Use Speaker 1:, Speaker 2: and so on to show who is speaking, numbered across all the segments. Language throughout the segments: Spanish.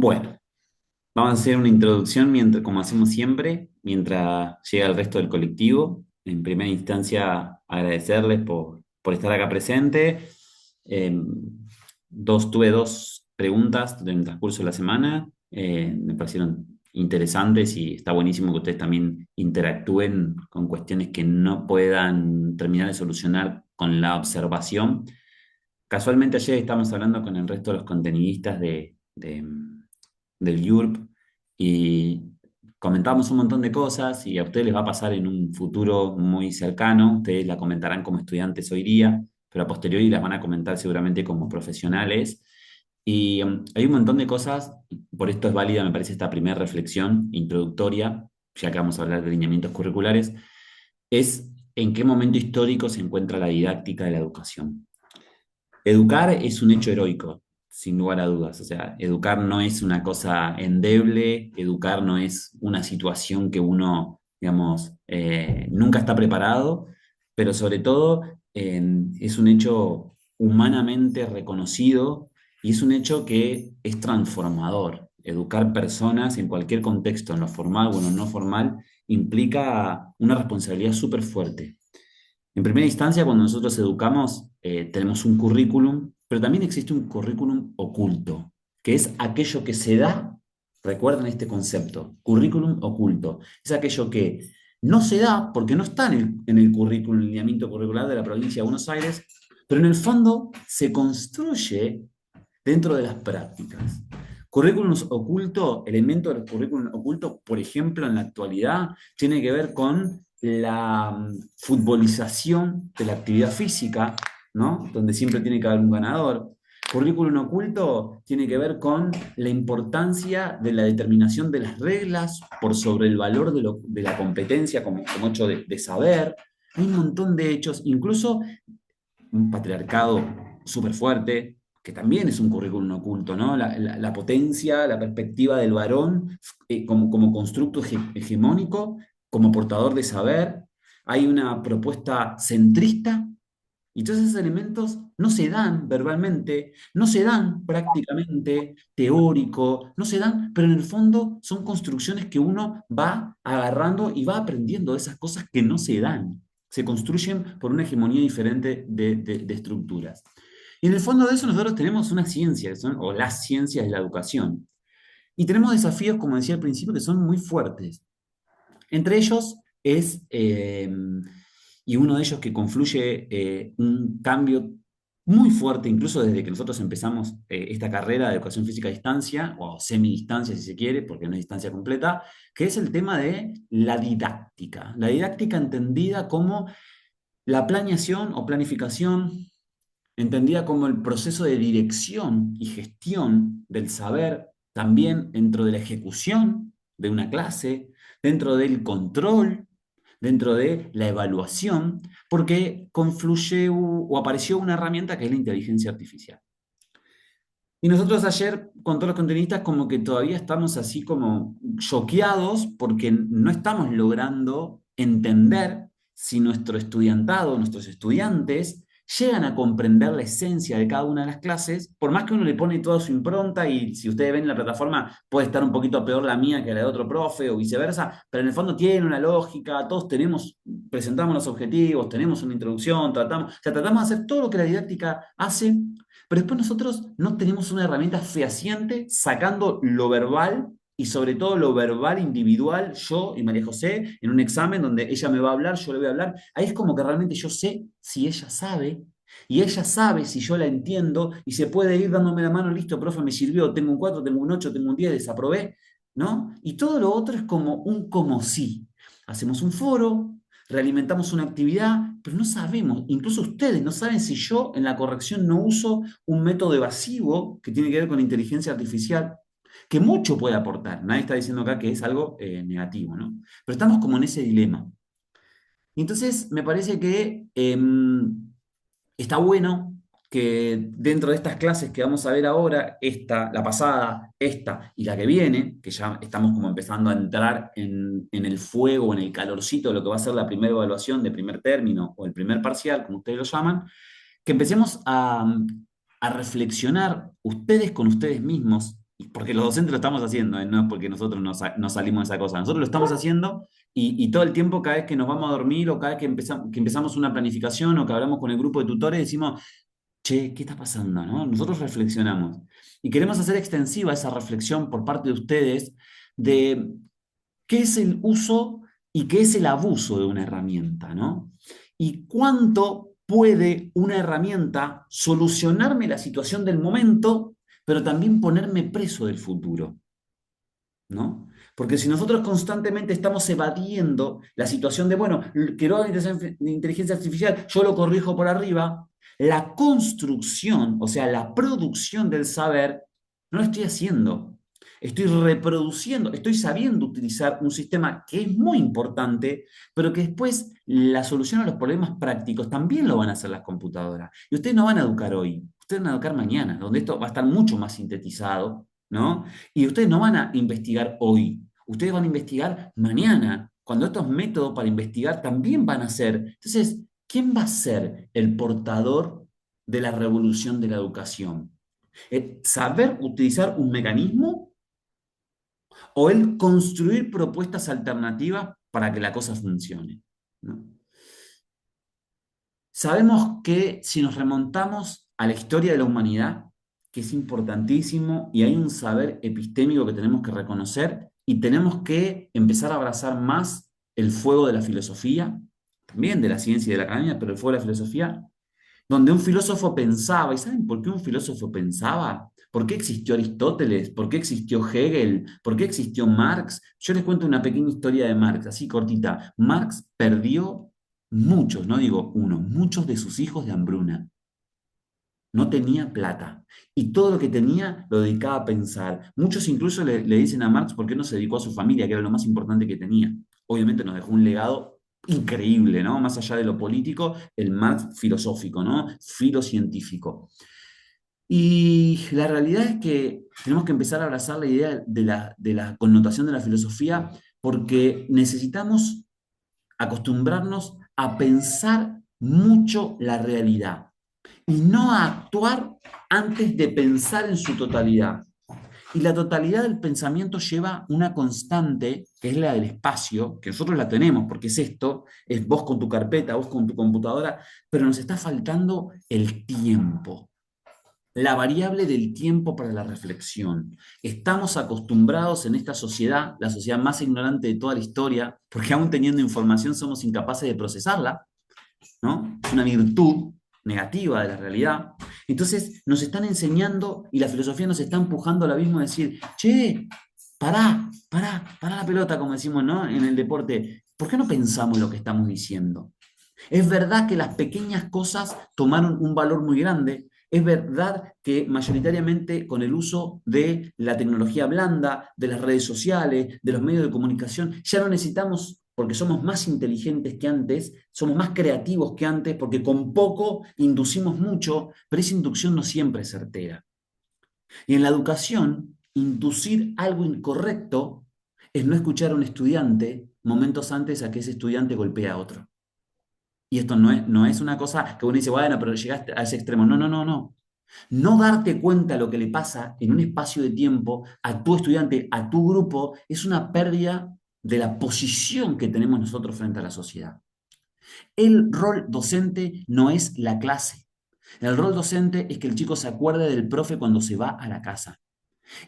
Speaker 1: Bueno, vamos a hacer una introducción mientras, como hacemos siempre, mientras llega el resto del colectivo. En primera instancia, agradecerles por estar acá presente. Eh, tuve dos preguntas en el transcurso de la semana. Me parecieron interesantes y está buenísimo que ustedes también interactúen con cuestiones que no puedan terminar de solucionar con la observación. Casualmente ayer estábamos hablando con el resto de los contenidistas del YURP y comentamos un montón de cosas y a ustedes les va a pasar en un futuro muy cercano. Ustedes la comentarán como estudiantes hoy día, pero a posteriori las van a comentar seguramente como profesionales. Y hay un montón de cosas, por esto es válida, me parece, esta primera reflexión introductoria, ya que vamos a hablar de lineamientos curriculares, es en qué momento histórico se encuentra la didáctica de la educación. Educar es un hecho heroico, sin lugar a dudas. O sea, educar no es una cosa endeble, educar no es una situación que uno, digamos, nunca está preparado, pero sobre todo es un hecho humanamente reconocido y es un hecho que es transformador. Educar personas en cualquier contexto, en lo formal o en lo no formal, implica una responsabilidad súper fuerte. En primera instancia, cuando nosotros educamos, tenemos un currículum, pero también existe un currículum oculto, que es aquello que se da, recuerden este concepto, currículum oculto, es aquello que no se da porque no está en el currículum, el lineamiento curricular de la provincia de Buenos Aires, pero en el fondo se construye dentro de las prácticas. Currículum oculto, elemento del currículum oculto, por ejemplo, en la actualidad, tiene que ver con la futbolización de la actividad física, ¿no? Donde siempre tiene que haber un ganador. Currículum oculto tiene que ver con la importancia de la determinación de las reglas por sobre el valor de la competencia como hecho de saber. Hay un montón de hechos, incluso un patriarcado súper fuerte, que también es un currículum oculto, ¿no? La potencia, la perspectiva del varón como constructo hegemónico, como portador de saber. Hay una propuesta centrista y todos esos elementos no se dan verbalmente, no se dan prácticamente teórico, no se dan, pero en el fondo son construcciones que uno va agarrando y va aprendiendo de esas cosas que no se dan. Se construyen por una hegemonía diferente de estructuras. Y en el fondo de eso nosotros tenemos una ciencia, o las ciencias de la educación. Y tenemos desafíos, como decía al principio, que son muy fuertes. Entre ellos es, y uno de ellos que confluye un cambio muy fuerte, incluso desde que nosotros empezamos esta carrera de educación física a distancia, o semidistancia si se quiere, porque no es distancia completa, que es el tema de la didáctica. La didáctica entendida como la planeación o planificación, entendida como el proceso de dirección y gestión del saber, también dentro de la ejecución de una clase, dentro del control, dentro de la evaluación, porque confluye o apareció una herramienta que es la inteligencia artificial. Y nosotros ayer, con todos los contenistas, como que todavía estamos así como choqueados porque no estamos logrando entender si nuestro estudiantado, nuestros estudiantes, llegan a comprender la esencia de cada una de las clases, por más que uno le pone toda su impronta y si ustedes ven en la plataforma puede estar un poquito peor la mía que la de otro profe o viceversa, pero en el fondo tiene una lógica, todos presentamos los objetivos, tenemos una introducción, tratamos, o sea, tratamos de hacer todo lo que la didáctica hace, pero después nosotros no tenemos una herramienta fehaciente sacando lo verbal y sobre todo lo verbal individual, yo y María José, en un examen donde ella me va a hablar, yo le voy a hablar. Ahí es como que realmente yo sé si ella sabe y ella sabe si yo la entiendo y se puede ir dándome la mano, listo, profe, me sirvió, tengo un 4, tengo un 8, tengo un 10, desaprobé, ¿no? Y todo lo otro es como un como si. Hacemos un foro, realimentamos una actividad, pero no sabemos, incluso ustedes no saben si yo en la corrección no uso un método evasivo que tiene que ver con inteligencia artificial, que mucho puede aportar. Nadie está diciendo acá que es algo negativo, ¿no? Pero estamos como en ese dilema. Y entonces me parece que está bueno que dentro de estas clases que vamos a ver ahora, esta, la pasada, esta y la que viene, que ya estamos como empezando a entrar en el fuego, en el calorcito de lo que va a ser la primera evaluación de primer término o el primer parcial, como ustedes lo llaman, que empecemos a reflexionar ustedes con ustedes mismos porque los docentes lo estamos haciendo, no es porque nosotros nos salimos de esa cosa, nosotros lo estamos haciendo y todo el tiempo cada vez que nos vamos a dormir o cada vez que empezamos una planificación o que hablamos con el grupo de tutores, decimos, che, ¿qué está pasando? ¿No? Nosotros reflexionamos y queremos hacer extensiva esa reflexión por parte de ustedes de qué es el uso y qué es el abuso de una herramienta, ¿no? Y cuánto puede una herramienta solucionarme la situación del momento, pero también ponerme preso del futuro, ¿no? Porque si nosotros constantemente estamos evadiendo la situación de, bueno, que lo haga la inteligencia artificial, yo lo corrijo por arriba, la construcción, o sea, la producción del saber, no lo estoy haciendo. Estoy reproduciendo, estoy sabiendo utilizar un sistema que es muy importante, pero que después la solución a los problemas prácticos también lo van a hacer las computadoras. Y ustedes no van a educar hoy, ustedes van a educar mañana, donde esto va a estar mucho más sintetizado, ¿no? Y ustedes no van a investigar hoy, ustedes van a investigar mañana, cuando estos métodos para investigar también van a ser. Entonces, ¿quién va a ser el portador de la revolución de la educación? ¿Saber utilizar un mecanismo o el construir propuestas alternativas para que la cosa funcione? ¿No? Sabemos que si nos remontamos a la historia de la humanidad, que es importantísimo y hay un saber epistémico que tenemos que reconocer y tenemos que empezar a abrazar más el fuego de la filosofía, también de la ciencia y de la academia, pero el fuego de la filosofía, donde un filósofo pensaba, ¿y saben por qué un filósofo pensaba? ¿Por qué existió Aristóteles? ¿Por qué existió Hegel? ¿Por qué existió Marx? Yo les cuento una pequeña historia de Marx, así cortita. Marx perdió muchos, no digo uno, muchos de sus hijos de hambruna. No tenía plata. Y todo lo que tenía lo dedicaba a pensar. Muchos incluso le dicen a Marx por qué no se dedicó a su familia, que era lo más importante que tenía. Obviamente nos dejó un legado increíble, ¿no? Más allá de lo político, el Marx filosófico, ¿no? Filocientífico. Y la realidad es que tenemos que empezar a abrazar la idea de la connotación de la filosofía porque necesitamos acostumbrarnos a pensar mucho la realidad y no a actuar antes de pensar en su totalidad. Y la totalidad del pensamiento lleva una constante, que es la del espacio, que nosotros la tenemos, porque es esto, es vos con tu carpeta, vos con tu computadora, pero nos está faltando el tiempo, la variable del tiempo para la reflexión. Estamos acostumbrados en esta sociedad, la sociedad más ignorante de toda la historia, porque aún teniendo información somos incapaces de procesarla, ¿no? Es una virtud negativa de la realidad. Entonces nos están enseñando y la filosofía nos está empujando al abismo a decir, che, pará la pelota, como decimos, ¿no? En el deporte. ¿Por qué no pensamos lo que estamos diciendo? Es verdad que las pequeñas cosas tomaron un valor muy grande. Es verdad que mayoritariamente con el uso de la tecnología blanda, de las redes sociales, de los medios de comunicación, ya no necesitamos, porque somos más inteligentes que antes, somos más creativos que antes, porque con poco inducimos mucho, pero esa inducción no siempre es certera. Y en la educación, inducir algo incorrecto es no escuchar a un estudiante momentos antes a que ese estudiante golpee a otro. Y esto no es una cosa que uno dice, bueno, pero llegaste a ese extremo. No, no, no, no. No darte cuenta de lo que le pasa en un espacio de tiempo a tu estudiante, a tu grupo, es una pérdida de la posición que tenemos nosotros frente a la sociedad. El rol docente no es la clase. El rol docente es que el chico se acuerde del profe cuando se va a la casa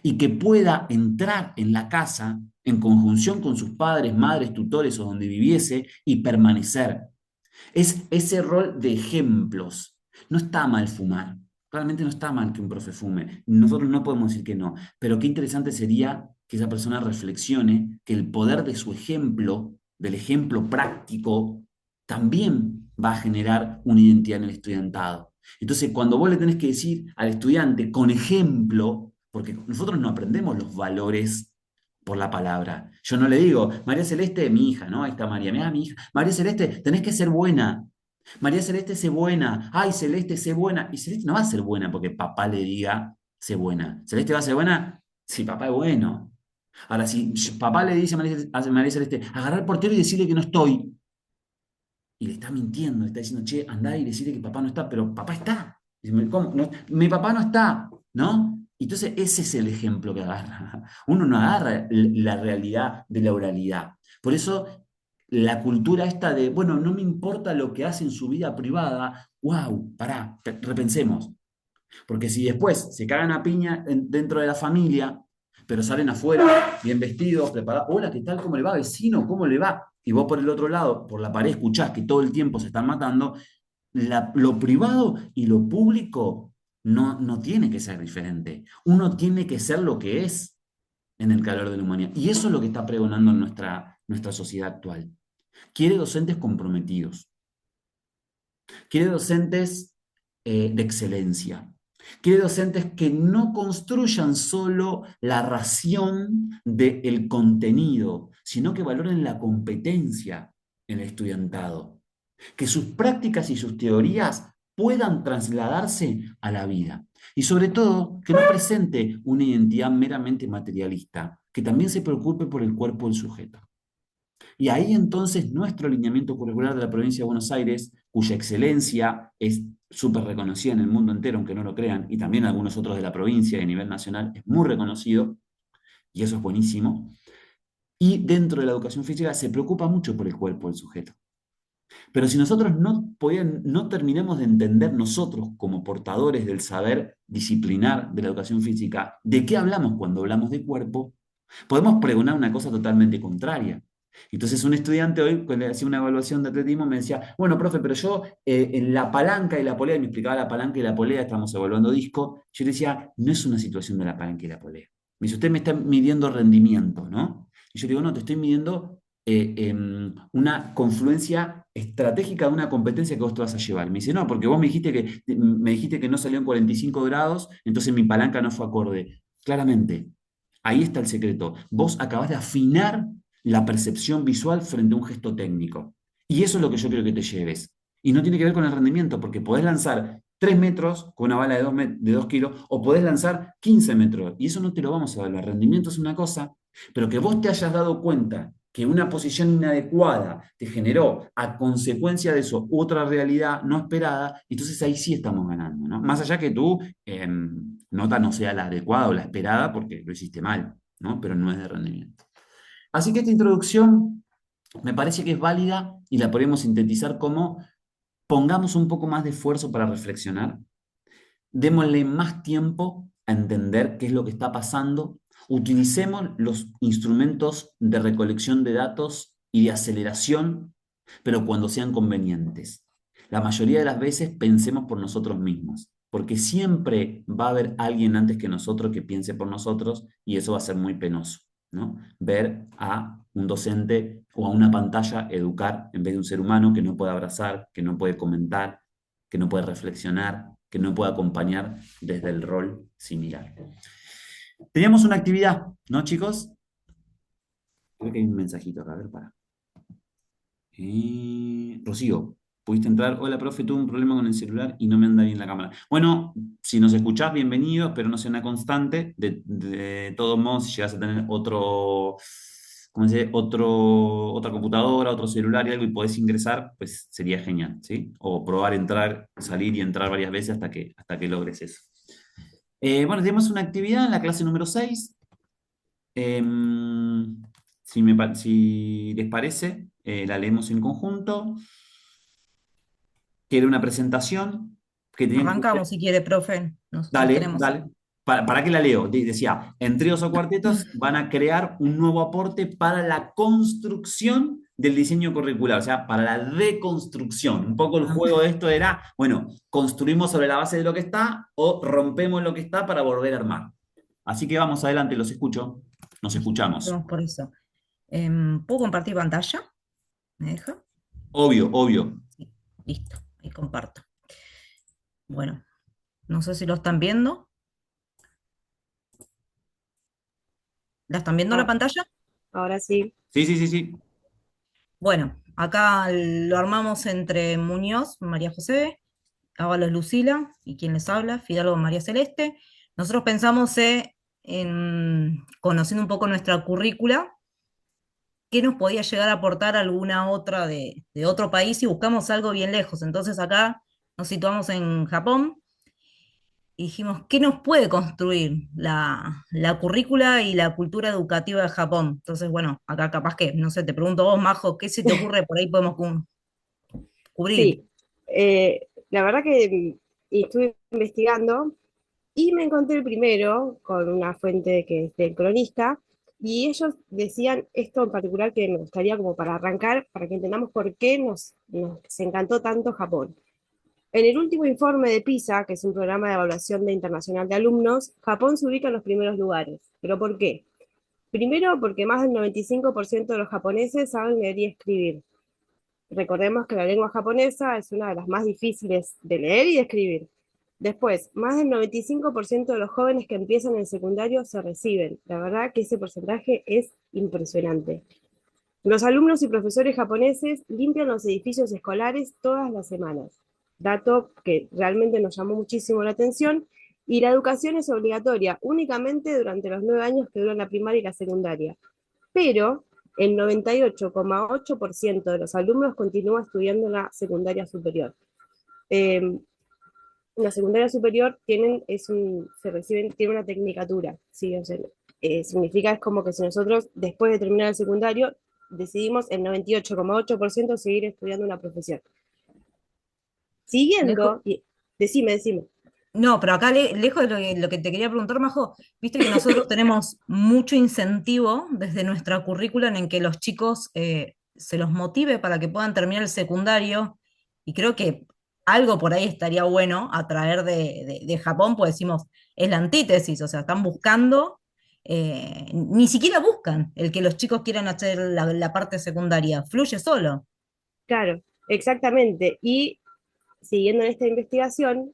Speaker 1: y que pueda entrar en la casa en conjunción con sus padres, madres, tutores o donde viviese y permanecer. Es ese rol de ejemplos. No está mal fumar. Realmente no está mal que un profe fume. Nosotros no podemos decir que no. Pero qué interesante sería que esa persona reflexione que el poder de su ejemplo, del ejemplo práctico, también va a generar una identidad en el estudiantado. Entonces, cuando vos le tenés que decir al estudiante con ejemplo, porque nosotros no aprendemos los valores por la palabra. Yo no le digo, María Celeste, mi hija, ¿no? Ahí está María, mira, mi hija. María Celeste, tenés que ser buena. María Celeste, sé buena. Ay, Celeste, sé buena. Y Celeste no va a ser buena porque papá le diga, sé buena. Celeste va a ser buena si papá es bueno. Ahora, si papá le dice a María Celeste, agarrar al portero y decirle que no estoy, y le está mintiendo, le está diciendo, che, andá y decirle que papá no está, pero papá está. Dice, ¿cómo? No, mi papá no está, ¿no? Entonces, ese es el ejemplo que agarra. Uno no agarra la realidad de la oralidad. Por eso, la cultura esta de, bueno, no me importa lo que hace en su vida privada, wow, pará, repensemos. Porque si después se cagan a piña dentro de la familia, pero salen afuera, bien vestidos, preparados, hola, ¿qué tal? ¿Cómo le va, vecino? ¿Cómo le va? Y vos por el otro lado, por la pared, escuchás que todo el tiempo se están matando, lo privado y lo público no tiene que ser diferente. Uno tiene que ser lo que es en el calor de la humanidad. Y eso es lo que está pregonando nuestra sociedad actual. Quiere docentes comprometidos, quiere docentes de excelencia, quiere docentes que no construyan solo la ración del contenido, sino que valoren la competencia en el estudiantado, que sus prácticas y sus teorías puedan trasladarse a la vida. Y sobre todo, que no presente una identidad meramente materialista, que también se preocupe por el cuerpo del sujeto. Y ahí entonces nuestro alineamiento curricular de la provincia de Buenos Aires, cuya excelencia es súper reconocida en el mundo entero, aunque no lo crean, y también algunos otros de la provincia y a nivel nacional, es muy reconocido, y eso es buenísimo. Y dentro de la educación física se preocupa mucho por el cuerpo del sujeto. Pero si nosotros no terminamos de entender nosotros como portadores del saber disciplinar de la educación física, de qué hablamos cuando hablamos de cuerpo, podemos pregonar una cosa totalmente contraria. Entonces un estudiante hoy, cuando le hacía una evaluación de atletismo, me decía, bueno, profe, pero yo en la palanca y la polea, y me explicaba la palanca y la polea, estamos evaluando disco, yo le decía, no es una situación de la palanca y la polea. Me dice, usted me está midiendo rendimiento, ¿no? Y yo le digo, no, te estoy midiendo una confluencia estratégica de una competencia que vos te vas a llevar. Me dice, no, porque vos me dijiste que no salió en 45 grados, entonces mi palanca no fue acorde. Claramente, ahí está el secreto. Vos acabás de afinar la percepción visual frente a un gesto técnico. Y eso es lo que yo quiero que te lleves. Y no tiene que ver con el rendimiento, porque podés lanzar 3 metros con una bala de 2 kilos o podés lanzar 15 metros. Y eso no te lo vamos a evaluar. Rendimiento es una cosa, pero que vos te hayas dado cuenta que una posición inadecuada te generó a consecuencia de eso otra realidad no esperada, entonces ahí sí estamos ganando, ¿no? Más allá que tu nota no sea la adecuada o la esperada porque lo hiciste mal, ¿no? Pero no es de rendimiento. Así que esta introducción me parece que es válida y la podemos sintetizar como pongamos un poco más de esfuerzo para reflexionar, démosle más tiempo a entender qué es lo que está pasando, utilicemos los instrumentos de recolección de datos y de aceleración, pero cuando sean convenientes. La mayoría de las veces pensemos por nosotros mismos, porque siempre va a haber alguien antes que nosotros que piense por nosotros y eso va a ser muy penoso, ¿no? Ver a un docente o a una pantalla educar en vez de un ser humano que no puede abrazar, que no puede comentar, que no puede reflexionar, que no puede acompañar desde el rol similar. Teníamos una actividad, ¿no, chicos? Creo que hay un mensajito acá, a ver, para. Rocío, pudiste entrar. Hola, profe, tuve un problema con el celular y no me anda bien la cámara. Bueno, si nos escuchás, bienvenido, pero no sea una constante. De todos modos, si llegas a tener otro, ¿cómo se dice? Otra computadora, otro celular y algo y podés ingresar, pues sería genial, ¿sí? O probar entrar, salir y entrar varias veces hasta que logres eso. Bueno, tenemos una actividad en la clase número 6. Si les parece, la leemos en conjunto, que era una presentación que tenían que
Speaker 2: Arrancamos si quiere, profe. Nos
Speaker 1: Dale,
Speaker 2: tenemos.
Speaker 1: dale. ¿Para qué la leo? Decía, en tríos o cuartetos van a crear un nuevo aporte para la construcción del diseño curricular, o sea, para la deconstrucción. Un poco el
Speaker 2: Ah,
Speaker 1: juego de esto era, bueno, construimos sobre la base de lo que está o rompemos lo que está para volver a armar. Así que vamos adelante, los escucho, nos
Speaker 2: listo,
Speaker 1: escuchamos.
Speaker 2: vamos por eso. ¿Puedo compartir pantalla? ¿Me deja?
Speaker 1: Obvio, obvio.
Speaker 2: Sí, listo, ahí comparto. Bueno, no sé si lo están viendo. ¿La están viendo la
Speaker 3: Ah,
Speaker 2: pantalla?
Speaker 3: ahora sí.
Speaker 1: Sí, sí, sí, sí.
Speaker 2: Bueno, acá lo armamos entre Muñoz, María José, Ábalos Lucila y quien les habla, Fidalgo María Celeste. Nosotros pensamos en, conociendo un poco nuestra currícula, qué nos podía llegar a aportar alguna otra de otro país y buscamos algo bien lejos. Entonces acá nos situamos en Japón y dijimos, ¿qué nos puede construir la currícula y la cultura educativa de Japón? Entonces, bueno, acá capaz que, no sé, te pregunto vos, Majo, ¿qué se te ocurre? Por ahí podemos cubrir.
Speaker 3: Sí, la verdad que estuve investigando y me encontré primero con una fuente que es del cronista, y ellos decían esto en particular que me gustaría como para arrancar, para que entendamos por qué nos encantó tanto Japón. En el último informe de PISA, que es un programa de evaluación de internacional de alumnos, Japón se ubica en los primeros lugares. ¿Pero por qué? Primero, porque más del 95% de los japoneses saben leer y escribir. Recordemos que la lengua japonesa es una de las más difíciles de leer y de escribir. Después, más del 95% de los jóvenes que empiezan el secundario se reciben. La verdad que ese porcentaje es impresionante. Los alumnos y profesores japoneses limpian los edificios escolares todas las semanas, dato que realmente nos llamó muchísimo la atención, y la educación es obligatoria únicamente durante los 9 años que duran la primaria y la secundaria. Pero el 98,8% de los alumnos continúa estudiando la secundaria superior. Eh, la secundaria superior se reciben, tiene una tecnicatura, ¿sí? O sea, significa, es como que si nosotros, después de terminar el secundario, decidimos el 98,8% seguir estudiando una profesión.
Speaker 2: Lejos,
Speaker 3: Siguiendo, decime.
Speaker 2: no, pero acá lejos de lo que te quería preguntar, Majo, viste que nosotros tenemos mucho incentivo desde nuestra currícula en que los chicos se los motive para que puedan terminar el secundario, y creo que algo por ahí estaría bueno a traer de Japón, pues decimos, es la antítesis, o sea, están buscando, ni siquiera buscan el que los chicos quieran hacer la parte secundaria, fluye solo.
Speaker 3: Claro, exactamente. Y siguiendo en esta investigación,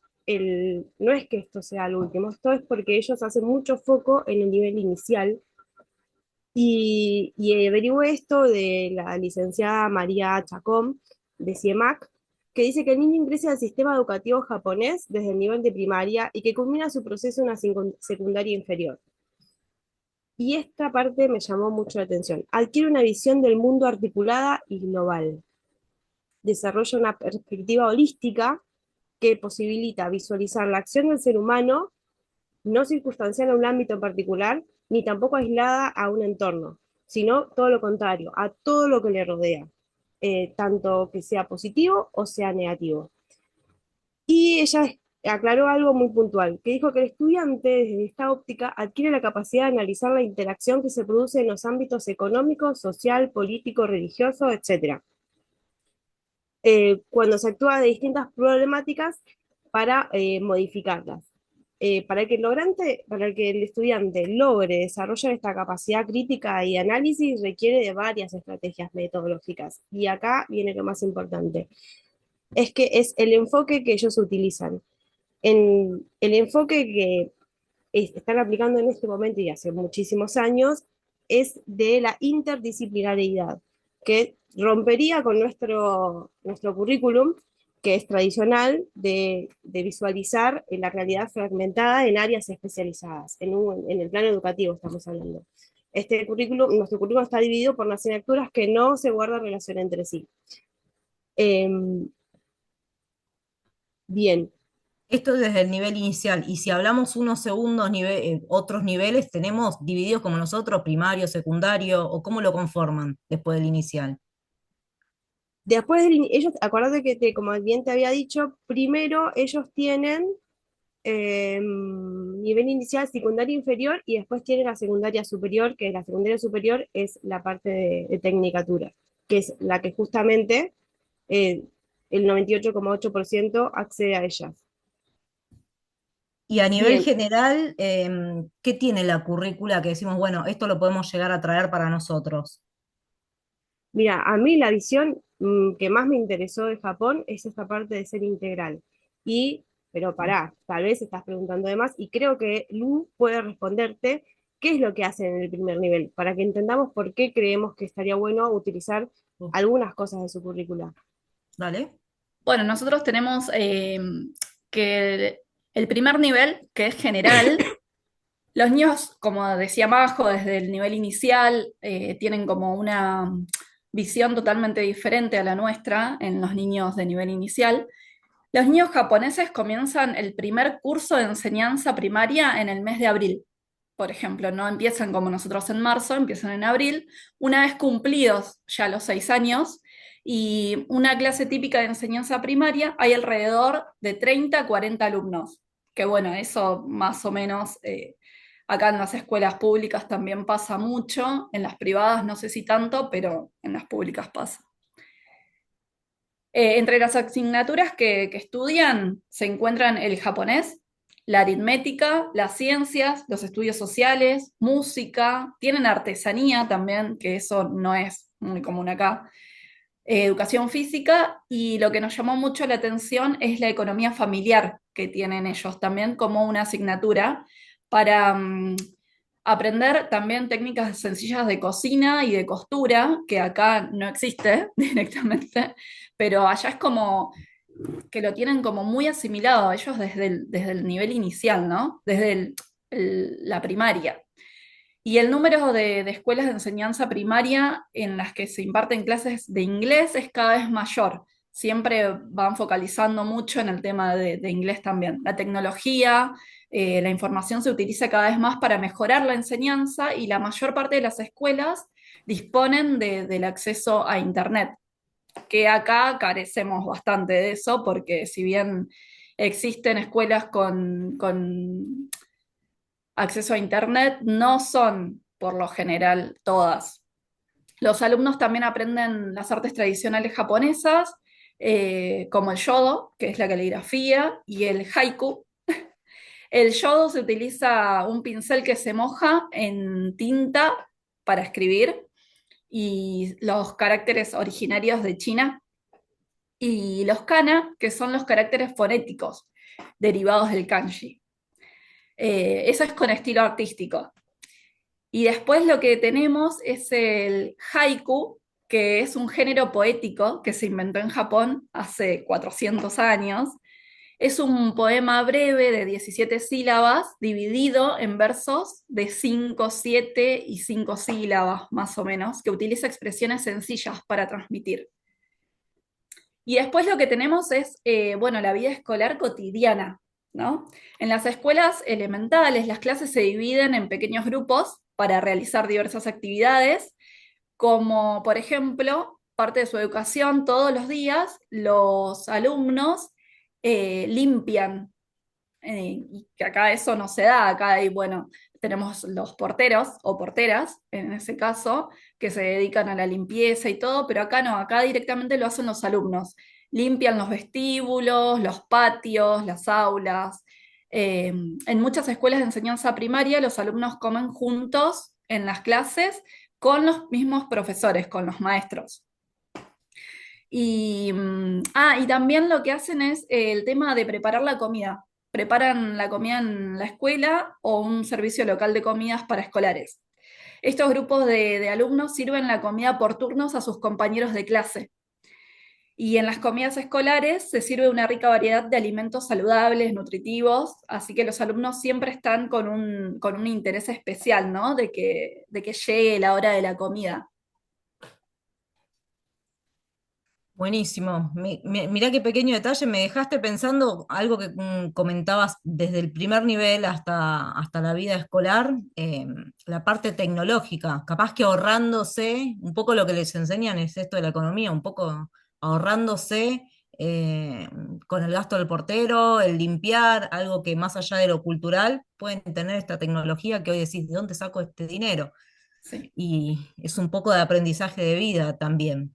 Speaker 3: no es que esto sea el último, esto es porque ellos hacen mucho foco en el nivel inicial. Y averigüé esto de la licenciada María Chacón, de CIEMAC, que dice que el niño ingresa al sistema educativo japonés desde el nivel de primaria y que culmina su proceso en la secundaria inferior. Y esta parte me llamó mucho la atención. Adquiere una visión del mundo articulada y global. Desarrolla una perspectiva holística que posibilita visualizar la acción del ser humano, no circunstancial a un ámbito en particular, ni tampoco aislada a un entorno, sino todo lo contrario, a todo lo que le rodea, tanto que sea positivo o sea negativo. Y ella aclaró algo muy puntual, que dijo que el estudiante desde esta óptica adquiere la capacidad de analizar la interacción que se produce en los ámbitos económico, social, político, religioso, etc. Cuando se actúa de distintas problemáticas para modificarlas. Para que el estudiante logre desarrollar esta capacidad crítica y análisis requiere de varias estrategias metodológicas. Y acá viene lo más importante, es que es el enfoque que ellos utilizan. El enfoque que están aplicando en este momento y hace muchísimos años es de la interdisciplinariedad, que rompería con nuestro currículum, que es tradicional de visualizar la realidad fragmentada en áreas especializadas, en el plano educativo estamos hablando. Nuestro currículum está dividido por asignaturas que no se guardan relación entre sí. Eh, Bien,
Speaker 2: Esto desde el nivel inicial. Y si hablamos unos segundos, otros niveles, tenemos divididos como nosotros, primario, secundario, o cómo lo conforman después del inicial.
Speaker 3: después ellos, acuérdate que como bien te había dicho, primero ellos tienen nivel inicial, secundaria inferior, y después tiene la secundaria superior, que la secundaria superior es la parte de tecnicatura, que es la que justamente eh, el 98,8% accede a ellas.
Speaker 2: Y a nivel
Speaker 3: Bien,
Speaker 2: general, ¿qué tiene la currícula que decimos, bueno, esto lo podemos llegar a traer para nosotros?
Speaker 3: mira, a mí la visión que más me interesó de Japón es esta parte de ser integral. Pero pará, tal vez estás preguntando de más y creo que Lu puede responderte qué es lo que hacen en el primer nivel, para que entendamos por qué creemos que estaría bueno utilizar algunas cosas de su currícula.
Speaker 2: Dale.
Speaker 4: Bueno, nosotros tenemos que el primer nivel, que es general, los niños, como decía Majo, desde el nivel inicial tienen como una visión totalmente diferente a la nuestra en los niños de nivel inicial. Los niños japoneses comienzan el primer curso de enseñanza primaria en el mes de abril. Por ejemplo, no empiezan como nosotros en marzo, empiezan en abril. Una vez cumplidos ya los 6 años y una clase típica de enseñanza primaria, hay alrededor de 30 a 40 alumnos. Que bueno, eso más o menos acá en las escuelas públicas también pasa mucho, en las privadas no sé si tanto, pero en las públicas pasa. Entre las asignaturas que estudian se encuentran el japonés, la aritmética, las ciencias, los estudios sociales, música, tienen artesanía también, que eso no es muy común acá, educación física, y lo que nos llamó mucho la atención es la economía familiar que tienen ellos también como una asignatura para aprender también técnicas sencillas de cocina y de costura, que acá no existe directamente, pero allá es como que lo tienen como muy asimilado ellos desde el nivel inicial, ¿no? Desde la primaria. Y el número de escuelas de enseñanza primaria en las que se imparten clases de inglés es cada vez mayor. Siempre van focalizando mucho en el tema de inglés también. La tecnología, la información se utiliza cada vez más para mejorar la enseñanza y la mayor parte de las escuelas disponen del acceso a Internet, que acá carecemos bastante de eso, porque si bien existen escuelas con acceso a Internet, no son por lo general todas. Los alumnos también aprenden las artes tradicionales japonesas, como el Yodo, que es la caligrafía, y el haiku. El Yodo se utiliza un pincel que se moja en tinta para escribir, y los caracteres originarios de China, y los kana, que son los caracteres fonéticos derivados del kanji. Eso es con estilo artístico. Y después lo que tenemos es el haiku, que es un género poético que se inventó en Japón hace 400 años. Es un poema breve de 17 sílabas, dividido en versos de 5, 7 y 5 sílabas, más o menos, que utiliza expresiones sencillas para transmitir. Y después lo que tenemos es, bueno, la vida escolar cotidiana, ¿no? En las escuelas elementales, las clases se dividen en pequeños grupos para realizar diversas actividades, como por ejemplo, parte de su educación, todos los días los alumnos limpian, y que acá eso no se da, acá hay, bueno, tenemos los porteros o porteras, en ese caso, que se dedican a la limpieza y todo, pero acá no, acá directamente lo hacen los alumnos. Limpian los vestíbulos, los patios, las aulas. En muchas escuelas de enseñanza primaria los alumnos comen juntos en las clases con los mismos profesores, con los maestros. Y también lo que hacen es el tema de preparar la comida. Preparan la comida en la escuela o un servicio local de comidas para escolares. Estos grupos de alumnos sirven la comida por turnos a sus compañeros de clase. Y en las comidas escolares se sirve una rica variedad de alimentos saludables, nutritivos, así que los alumnos siempre están con un interés especial, ¿no? De que llegue la hora de la comida.
Speaker 2: Buenísimo. Mirá qué pequeño detalle, me dejaste pensando algo que comentabas desde el primer nivel hasta la vida escolar, la parte tecnológica, capaz que ahorrándose, un poco lo que les enseñan es esto de la economía, un poco ahorrándose eh, con el gasto del portero, el limpiar, algo que más allá de lo cultural, pueden tener esta tecnología que hoy decís, ¿de dónde saco este dinero?
Speaker 4: Sí.
Speaker 2: Y es un poco de aprendizaje de vida también.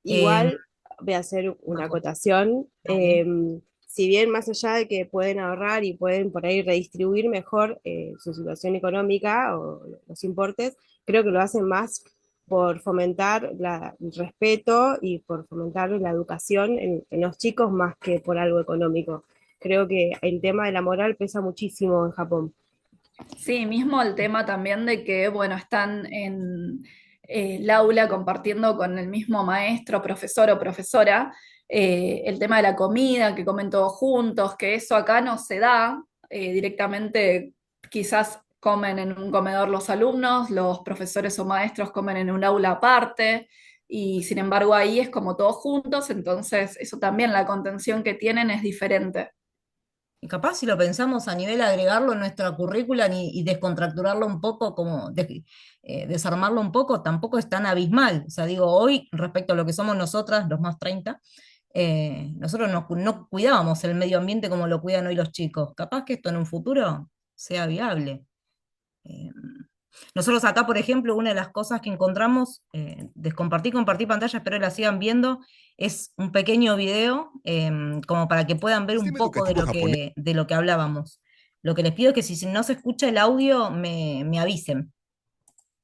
Speaker 2: Eh,
Speaker 3: Igual voy a hacer una
Speaker 2: Majo,
Speaker 3: acotación.
Speaker 2: dale.
Speaker 3: Si bien más allá de que pueden ahorrar y pueden por ahí redistribuir mejor su situación económica o los importes, creo que lo hacen más por fomentar el respeto y por fomentar la educación en los chicos más que por algo económico. Creo que el tema de la moral pesa muchísimo en Japón.
Speaker 4: Sí, mismo el tema también de que, bueno, están en el aula compartiendo con el mismo maestro, profesor o profesora, el tema de la comida, que comen todos juntos, que eso acá no se da, directamente quizás comen en un comedor los alumnos, los profesores o maestros comen en un aula aparte, y sin embargo ahí es como todos juntos, entonces eso también, la contención que tienen es diferente.
Speaker 2: Y capaz si lo pensamos a nivel agregarlo en nuestra currícula y descontracturarlo un poco, desarmarlo un poco, tampoco es tan abismal. O sea, digo, hoy respecto a lo que somos nosotras, los más 30, nosotros no cuidábamos el medio ambiente como lo cuidan hoy los chicos. Capaz que esto en un futuro sea viable. Eh, Nosotros acá, por ejemplo, una de las cosas que encontramos, compartí pantalla, espero la sigan viendo, es un pequeño video como para que puedan ver un
Speaker 5: Sistema
Speaker 2: poco de
Speaker 5: educativo japonés.
Speaker 2: de lo que hablábamos. Lo que les pido es que si no se escucha el audio, me avisen.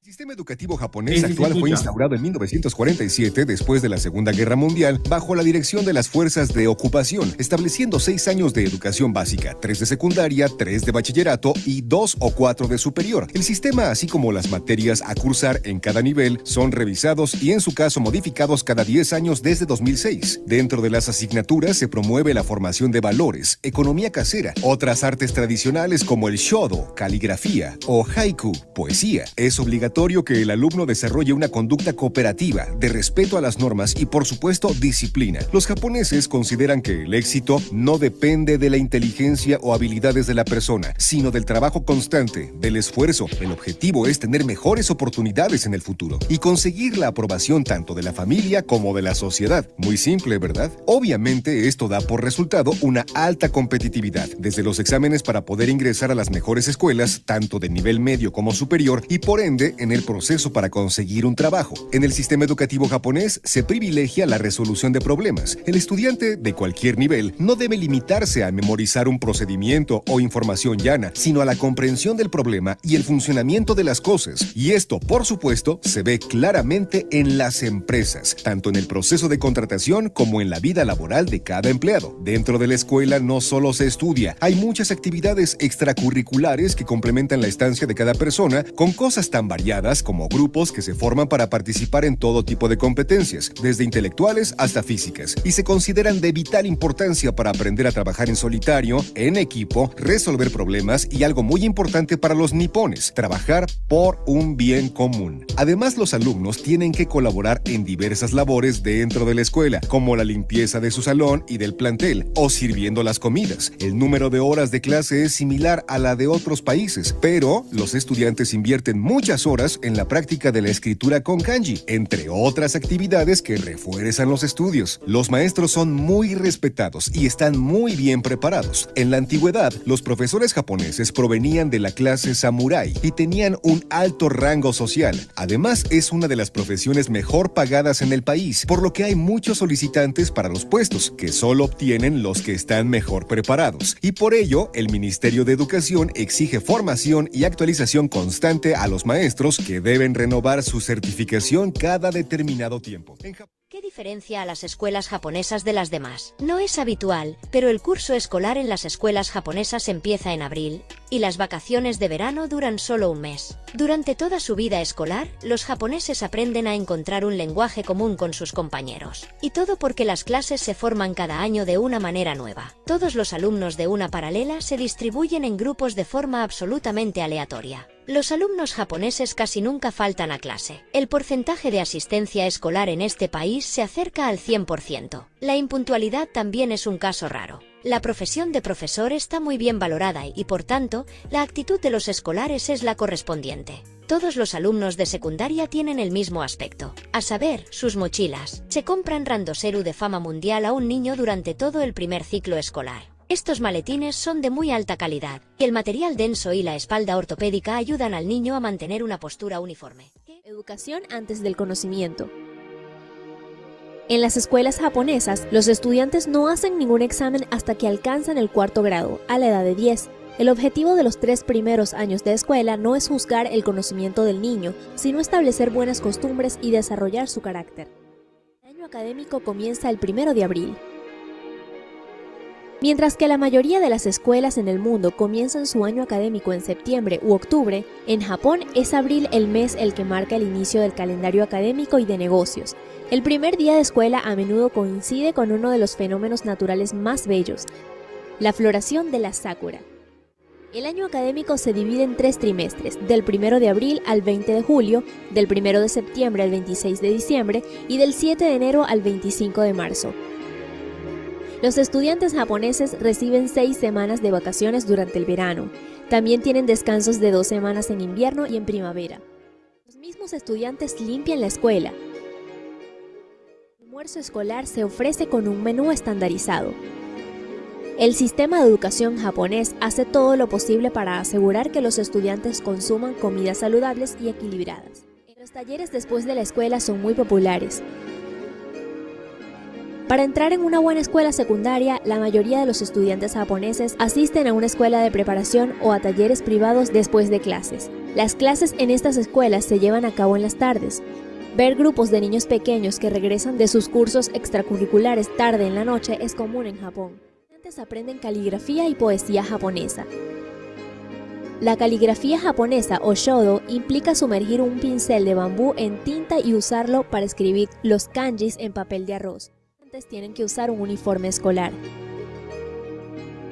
Speaker 5: El sistema educativo
Speaker 1: Sí,
Speaker 5: japonés
Speaker 1: sí, se
Speaker 5: actual fue
Speaker 1: escucha.
Speaker 5: instaurado en 1947 después de la Segunda Guerra Mundial bajo la dirección de las fuerzas de ocupación, estableciendo 6 años de educación básica, 3 de secundaria, 3 de bachillerato y 2 o 4 de superior. El sistema, así como las materias a cursar en cada nivel, son revisados y en su caso modificados cada 10 años desde 2006. Dentro de las asignaturas se promueve la formación de valores, economía casera, otras artes tradicionales como el shodo, caligrafía o haiku, poesía. Es obligatorio que el alumno desarrolle una conducta cooperativa, de respeto a las normas y, por supuesto, disciplina. Los japoneses consideran que el éxito no depende de la inteligencia o habilidades de la persona, sino del trabajo constante, del esfuerzo. El objetivo es tener mejores oportunidades en el futuro y conseguir la aprobación tanto de la familia como de la sociedad. Muy simple, ¿verdad? Obviamente, esto da por resultado una alta competitividad, desde los exámenes para poder ingresar a las mejores escuelas, tanto de nivel medio como superior, y por ende, en el proceso para conseguir un trabajo. En el sistema educativo japonés se privilegia la resolución de problemas. El estudiante de cualquier nivel no debe limitarse a memorizar un procedimiento o información llana, sino a la comprensión del problema y el funcionamiento de las cosas. Y esto, por supuesto, se ve claramente en las empresas, tanto en el proceso de contratación como en la vida laboral de cada empleado. Dentro de la escuela no solo se estudia, hay muchas actividades extracurriculares que complementan la estancia de cada persona con cosas tan variadas como grupos que se forman para participar en todo tipo de competencias, desde intelectuales hasta físicas, y se consideran de vital importancia para aprender a trabajar en solitario, en equipo, resolver problemas y algo muy importante para los nipones, trabajar por un bien común. Además, los alumnos tienen que colaborar en diversas labores dentro de la escuela, como la limpieza de su salón y del plantel, o sirviendo las comidas. El número de horas de clase es similar a la de otros países, pero los estudiantes invierten muchas horas en la práctica de la escritura con kanji, entre otras actividades que refuerzan los estudios. Los maestros son muy respetados y están muy bien preparados. En la antigüedad, los profesores japoneses provenían de la clase samurái y tenían un alto rango social. Además, es una de las profesiones mejor pagadas en el país, por lo que hay muchos solicitantes para los puestos, que solo obtienen los que están mejor preparados. Y por ello, el Ministerio de Educación exige formación y actualización constante a los maestros que deben renovar su certificación cada determinado tiempo.
Speaker 6: ¿Qué diferencia a las escuelas japonesas de las demás? No es habitual, pero el curso escolar en las escuelas japonesas empieza en abril, y las vacaciones de verano duran solo un mes. Durante toda su vida escolar, los japoneses aprenden a encontrar un lenguaje común con sus compañeros. Y todo porque las clases se forman cada año de una manera nueva. Todos los alumnos de una paralela se distribuyen en grupos de forma absolutamente aleatoria. Los alumnos japoneses casi nunca faltan a clase. El porcentaje de asistencia escolar en este país se acerca al 100%. La impuntualidad también es un caso raro. La profesión de profesor está muy bien valorada y, por tanto, la actitud de los escolares es la correspondiente. Todos los alumnos de secundaria tienen el mismo aspecto, a saber, sus mochilas. Se compran randoseru de fama mundial a un niño durante todo el primer ciclo escolar. Estos maletines son de muy alta calidad, y el material denso y la espalda ortopédica ayudan al niño a mantener una postura uniforme.
Speaker 7: Educación antes del conocimiento. En las escuelas japonesas, los estudiantes no hacen ningún examen hasta que alcanzan el 4º grado, a la edad de 10. El objetivo de los 3 primeros años de escuela no es juzgar el conocimiento del niño, sino establecer buenas costumbres y desarrollar su carácter. El año académico comienza el 1 de abril. Mientras que la mayoría de las escuelas en el mundo comienzan su año académico en septiembre u octubre, en Japón es abril el mes el que marca el inicio del calendario académico y de negocios. El primer día de escuela a menudo coincide con uno de los fenómenos naturales más bellos, la floración de la sakura. El año académico se divide en 3 trimestres, del 1 de abril al 20 de julio, del 1 de septiembre al 26 de diciembre y del 7 de enero al 25 de marzo. Los estudiantes japoneses reciben 6 semanas de vacaciones durante el verano. También tienen descansos de 2 semanas en invierno y en primavera. Los mismos estudiantes limpian la escuela. El almuerzo escolar se ofrece con un menú estandarizado. El sistema de educación japonés hace todo lo posible para asegurar que los estudiantes consuman comidas saludables y equilibradas. Los talleres después de la escuela son muy populares. Para entrar en una buena escuela secundaria, la mayoría de los estudiantes japoneses asisten a una escuela de preparación o a talleres privados después de clases. Las clases en estas escuelas se llevan a cabo en las tardes. Ver grupos de niños pequeños que regresan de sus cursos extracurriculares tarde en la noche es común en Japón. Los estudiantes aprenden caligrafía y poesía japonesa. La caligrafía japonesa o shodo implica sumergir un pincel de bambú en tinta y usarlo para escribir los kanjis en papel de arroz. Tienen que usar un uniforme escolar.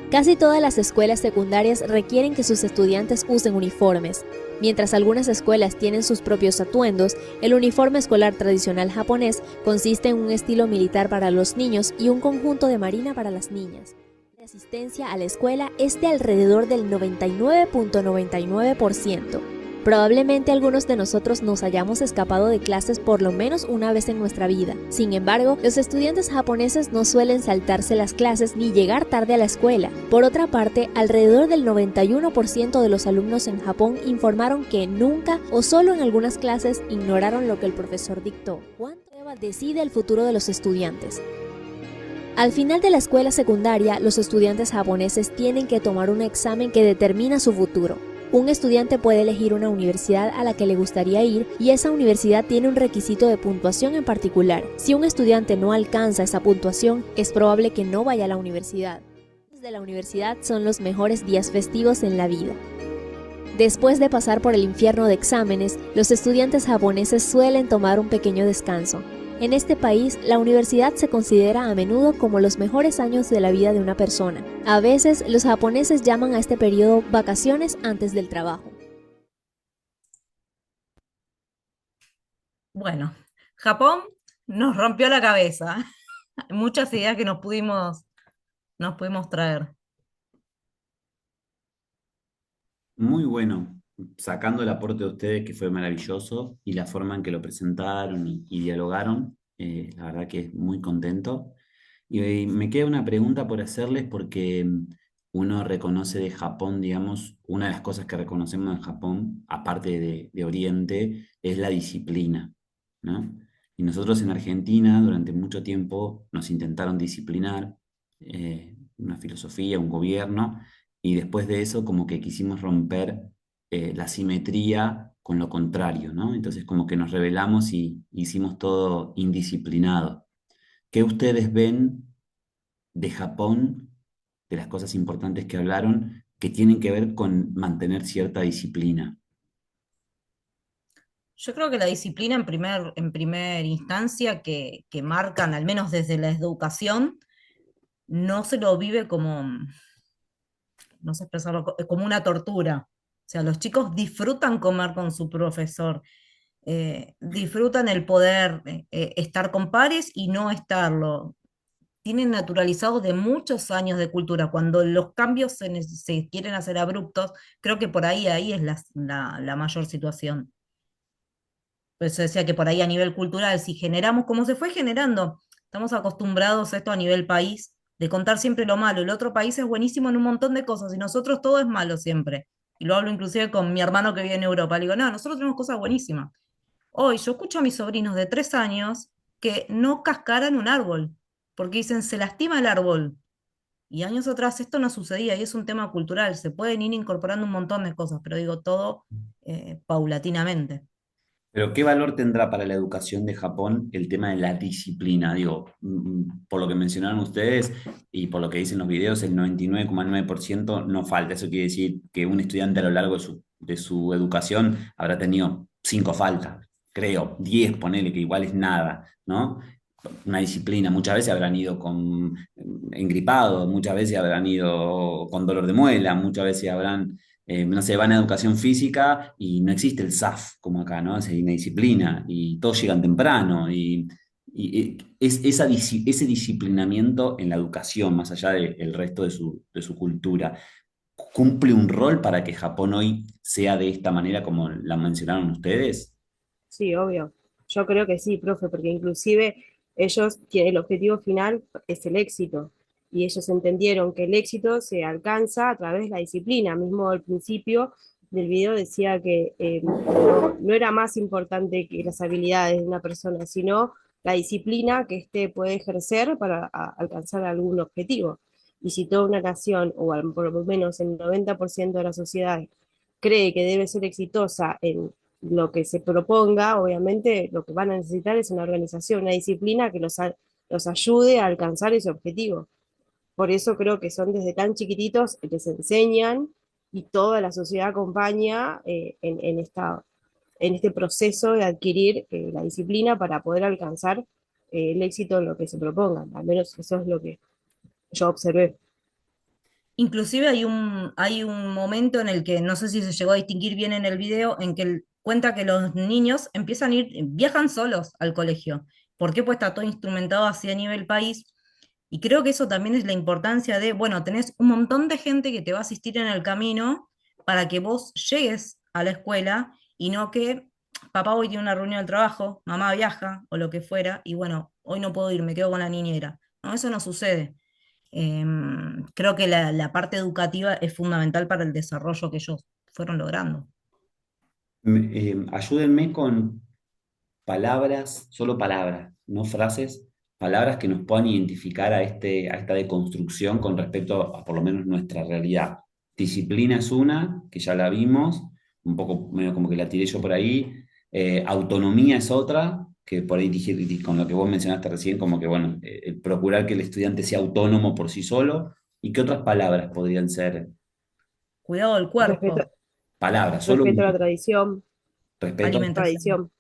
Speaker 7: Casi todas las escuelas secundarias requieren que sus estudiantes usen uniformes. Mientras algunas escuelas tienen sus propios atuendos, el uniforme escolar tradicional japonés consiste en un estilo militar para los niños y un conjunto de marina para las niñas. La asistencia a la escuela es de alrededor del 99.99%. Probablemente algunos de nosotros nos hayamos escapado de clases por lo menos una vez en nuestra vida. Sin embargo, los estudiantes japoneses no suelen saltarse las clases ni llegar tarde a la escuela. Por otra parte, alrededor del 91% de los alumnos en Japón informaron que nunca o solo en algunas clases ignoraron lo que el profesor dictó. ¿Cuánto decide el futuro de los estudiantes? Al final de la escuela secundaria, los estudiantes japoneses tienen que tomar un examen que determina su futuro. Un estudiante puede elegir una universidad a la que le gustaría ir y esa universidad tiene un requisito de puntuación en particular. Si un estudiante no alcanza esa puntuación, es probable que no vaya a la universidad. Los días de la universidad son los mejores días festivos en la vida. Después de pasar por el infierno de exámenes, los estudiantes japoneses suelen tomar un pequeño descanso. En este país, la universidad se considera a menudo como los mejores años de la vida de una persona. A veces, los japoneses llaman a este periodo vacaciones antes del trabajo.
Speaker 2: Bueno, Japón nos rompió la cabeza. Muchas ideas que nos pudimos traer.
Speaker 1: Muy bueno, sacando el aporte de ustedes que fue maravilloso y la forma en que lo presentaron y dialogaron, la verdad que es muy contento. Y me queda una pregunta por hacerles porque uno reconoce de Japón, digamos, una de las cosas que reconocemos en Japón, aparte de Oriente, es la disciplina, ¿no? Y nosotros en Argentina durante mucho tiempo nos intentaron disciplinar, una filosofía, un gobierno, y después de eso como que quisimos romper la simetría con lo contrario, ¿no? Entonces como que nos rebelamos y hicimos todo indisciplinado. ¿Qué ustedes ven de Japón, de las cosas importantes que hablaron, que tienen que ver con mantener cierta disciplina?
Speaker 2: Yo creo que la disciplina en primer instancia que marcan, al menos desde la educación, no se lo vive como, no sé expresarlo, como una tortura. O sea, los chicos disfrutan comer con su profesor, disfrutan el poder estar con pares y no estarlo. Tienen naturalizados de muchos años de cultura. Cuando los cambios se quieren hacer abruptos, creo que por ahí es la mayor situación. Por eso decía que por ahí a nivel cultural, si generamos, como se fue generando, estamos acostumbrados a esto a nivel país, de contar siempre lo malo. El otro país es buenísimo en un montón de cosas y nosotros todo es malo siempre. Y lo hablo inclusive con mi hermano que vive en Europa. Le digo, no, nosotros tenemos cosas buenísimas. Hoy yo escucho a mis sobrinos de 3 años que no cascaran un árbol, porque dicen, se lastima el árbol. Y años atrás esto no sucedía y es un tema cultural. Se pueden ir incorporando un montón de cosas, pero digo todo paulatinamente.
Speaker 1: Pero ¿qué valor tendrá para la educación de Japón el tema de la disciplina? Digo, por lo que mencionaron ustedes y por lo que dicen los videos, el 99,9% no falta. Eso quiere decir que un estudiante a lo largo de su educación habrá tenido 5 faltas, creo, 10, ponele, que igual es nada, ¿no? una disciplina. Muchas veces habrán ido con engripados, muchas veces habrán ido con dolor de muela, muchas veces habrán, no sé, van a educación física y no existe el SAF como acá, ¿no? Hay una disciplina y todos llegan temprano y ese disciplinamiento en la educación, más allá del resto de su cultura, cumple un rol para que Japón hoy sea de esta manera como la mencionaron ustedes.
Speaker 3: Sí, obvio. Yo creo que sí, profe, porque inclusive ellos tienen el objetivo final es el éxito. Y ellos entendieron que el éxito se alcanza a través de la disciplina. Mismo al principio del video decía que no era más importante que las habilidades de una persona, sino la disciplina que éste puede ejercer para alcanzar algún objetivo. Y si toda una nación, o por lo menos el 90% de la sociedad, cree que debe ser exitosa en lo que se proponga, obviamente lo que van a necesitar es una organización, una disciplina que los ayude a alcanzar ese objetivo. Por eso creo que son desde tan chiquititos que les enseñan y toda la sociedad acompaña en este proceso de adquirir la disciplina para poder alcanzar el éxito en lo que se propongan. Al menos eso es lo que yo observé.
Speaker 2: Inclusive hay un momento en el que, no sé si se llegó a distinguir bien en el video, en que él cuenta que los niños empiezan a ir, viajan solos al colegio. ¿Por qué? Pues está todo instrumentado así a nivel país. Y creo que eso también es la importancia de, bueno, tenés un montón de gente que te va a asistir en el camino para que vos llegues a la escuela y no que papá hoy tiene una reunión del trabajo, mamá viaja o lo que fuera, y bueno, hoy no puedo ir, me quedo con la niñera. No, eso no sucede. Creo que la parte educativa es fundamental para el desarrollo que ellos fueron logrando.
Speaker 1: Ayúdenme con palabras, solo palabras, no frases, palabras que nos puedan identificar a esta deconstrucción con respecto a por lo menos nuestra realidad. Disciplina es una, que ya la vimos, un poco medio como que la tiré yo por ahí. Autonomía es otra, que por ahí dije, con lo que vos mencionaste recién, como que bueno, el procurar que el estudiante sea autónomo por sí solo. ¿Y qué otras palabras podrían ser?
Speaker 2: Cuidado del
Speaker 3: Respeto,
Speaker 2: cuerpo,
Speaker 1: Palabras, solo
Speaker 3: respeto a la
Speaker 1: un
Speaker 3: tradición,
Speaker 1: respeto.
Speaker 2: alimentación,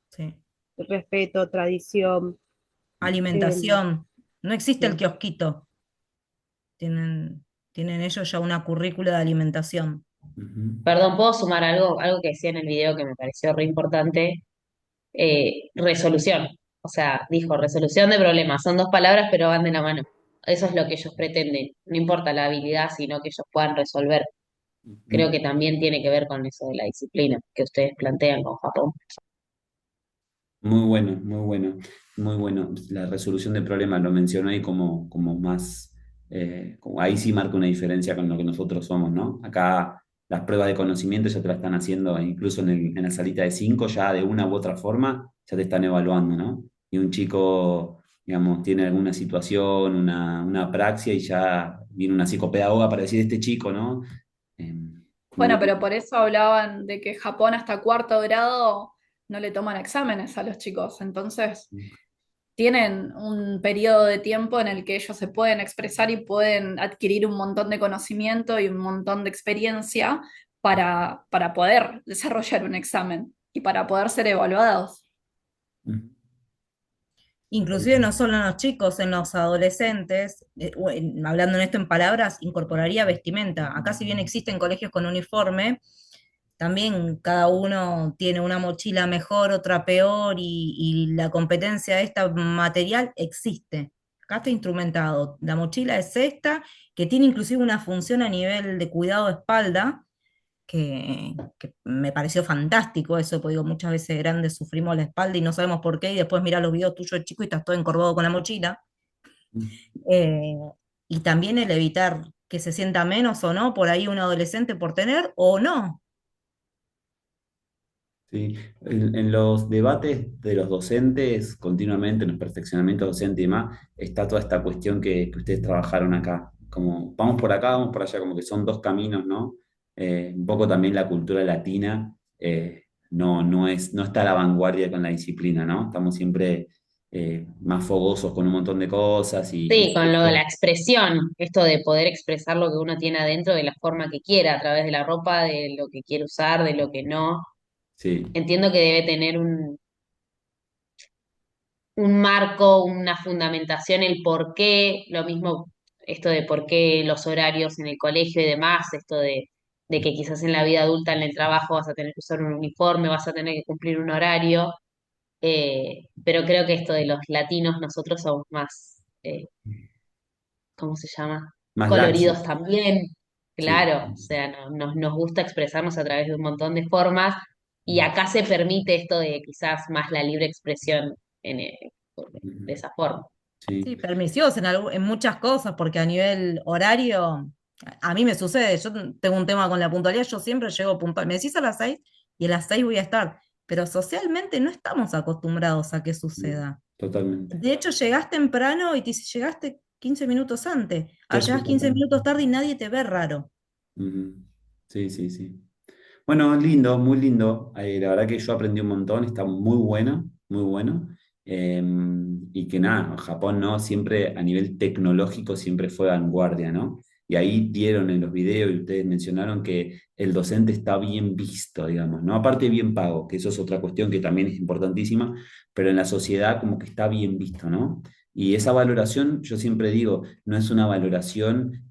Speaker 3: tradición,
Speaker 2: sí.
Speaker 3: respeto, tradición. eh,
Speaker 2: Alimentación. No existe el
Speaker 3: sí.
Speaker 2: kiosquito. Tienen ellos ya una currícula de alimentación.
Speaker 1: Ujú.
Speaker 8: Perdón, ¿puedo sumar algo que decía en el video que me pareció re importante? Resolución. O sea, dijo resolución de problemas. Son dos palabras, pero van de la mano. Eso es lo que ellos pretenden. No importa la habilidad, sino que ellos puedan resolver. Creo
Speaker 1: Ujú.
Speaker 8: que también tiene que ver con eso de la disciplina que ustedes plantean con Japón.
Speaker 1: Muy bueno, muy bueno, muy bueno. La resolución de problemas lo menciono ahí como más, como ahí sí marca una diferencia con lo que nosotros somos, ¿no? Acá las pruebas de conocimiento ya te las están haciendo, incluso en la salita de 5, ya de una u otra forma, ya te están evaluando, ¿no? Y un chico, digamos, tiene alguna situación, una praxia y ya viene una psicopedagoga para decir este chico, ¿no? Eh, muy
Speaker 4: Bueno, pero por eso hablaban de que Japón hasta cuarto grado no le toman exámenes a los chicos. Entonces,
Speaker 1: bien.
Speaker 4: tienen un periodo de tiempo en el que ellos se pueden expresar y pueden adquirir un montón de conocimiento y un montón de experiencia para poder desarrollar un examen y para poder ser evaluados.
Speaker 2: Inclusive no solo en los chicos, en los adolescentes, hablando en esto en palabras, incorporaría vestimenta. Acá si bien existen colegios con uniforme, también cada uno tiene una mochila mejor, otra peor, y la competencia de esta material existe. Acá está instrumentado. La mochila es esta, que tiene inclusive una función a nivel de cuidado de espalda, que me pareció fantástico eso, porque digo, muchas veces grandes sufrimos la espalda y no sabemos por qué, y después mirás los videos tuyos de chico y estás todo encorvado con la mochila. Eh, y también el evitar que se sienta menos o no por ahí un adolescente por tener o no.
Speaker 1: Sí, en los debates de los docentes, continuamente en los perfeccionamientos docentes y demás, está toda esta cuestión que ustedes trabajaron acá. Como vamos por acá, vamos por allá, como que son dos caminos, ¿no? Un poco también la cultura latina no está a la vanguardia con la disciplina, ¿no? Estamos siempre más fogosos con un montón de cosas
Speaker 8: Sí, con lo de la expresión, esto de poder expresar lo que uno tiene adentro de la forma que quiera, a través de la ropa, de lo que quiere usar, de lo que no.
Speaker 1: sí.
Speaker 8: Entiendo que debe tener un marco, una fundamentación, el por qué, lo mismo esto de por qué los horarios en el colegio y demás, esto de que quizás en la vida adulta, en el trabajo, vas a tener que usar un uniforme, vas a tener que cumplir un horario, pero creo que esto de los latinos, nosotros somos más, ¿cómo se llama?
Speaker 1: Más
Speaker 8: Coloridos
Speaker 1: laxos,
Speaker 8: también,
Speaker 1: sí.
Speaker 8: claro, o sea, nos gusta expresarnos a través de un montón de formas y acá se permite esto de quizás más la libre expresión de esa forma.
Speaker 1: Sí,
Speaker 2: Sí, permisivos en muchas cosas, porque a nivel horario, a mí me sucede, yo tengo un tema con la puntualidad, yo siempre llego puntual, me decís a las 6 y a las 6 voy a estar, pero socialmente no estamos acostumbrados a que suceda.
Speaker 1: totalmente.
Speaker 2: De hecho, llegás temprano y te dice, llegaste 15 minutos antes, ahora llegas 15
Speaker 1: Totalmente.
Speaker 2: minutos tarde y nadie te ve raro.
Speaker 1: Ujú. Sí, sí, sí. Bueno, lindo, muy lindo. La verdad que yo aprendí un montón, está muy bueno, muy bueno. Eh, y que nada, Japón, ¿no? Siempre a nivel tecnológico siempre fue vanguardia, ¿no? Y ahí dieron en los videos y ustedes mencionaron que el docente está bien visto, digamos, ¿no? Aparte bien pago, que eso es otra cuestión que también es importantísima, pero en la sociedad como que está bien visto, ¿no? Y esa valoración, yo siempre digo, no es una valoración...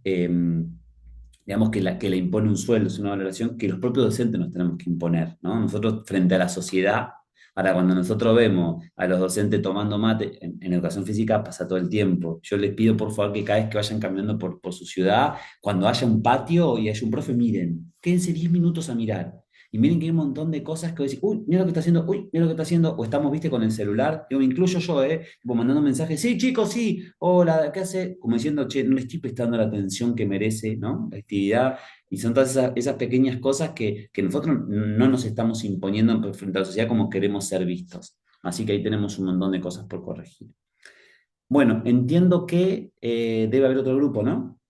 Speaker 1: digamos, que la impone un sueldo, es una valoración que los propios docentes nos tenemos que imponer, ¿no? Nosotros frente a la sociedad, ahora cuando nosotros vemos a los docentes tomando mate, en educación física pasa todo el tiempo. Yo les pido por favor que cada vez que vayan caminando por su ciudad, cuando haya un patio y haya un profe, miren, quédense 10 minutos a mirar. Y miren que hay un montón de cosas que decir, uy, mira lo que está haciendo, uy, mira lo que está haciendo, o estamos, viste, con el celular, yo me incluyo yo, tipo mandando mensajes, sí, chicos, sí, hola, ¿qué hace? Como diciendo, che, no le estoy prestando la atención que merece, ¿no? La actividad, y son todas esas pequeñas cosas que nosotros no nos estamos imponiendo frente a la sociedad como queremos ser vistos. Así que ahí tenemos un montón de cosas por corregir. Bueno, entiendo que debe haber otro grupo, ¿no?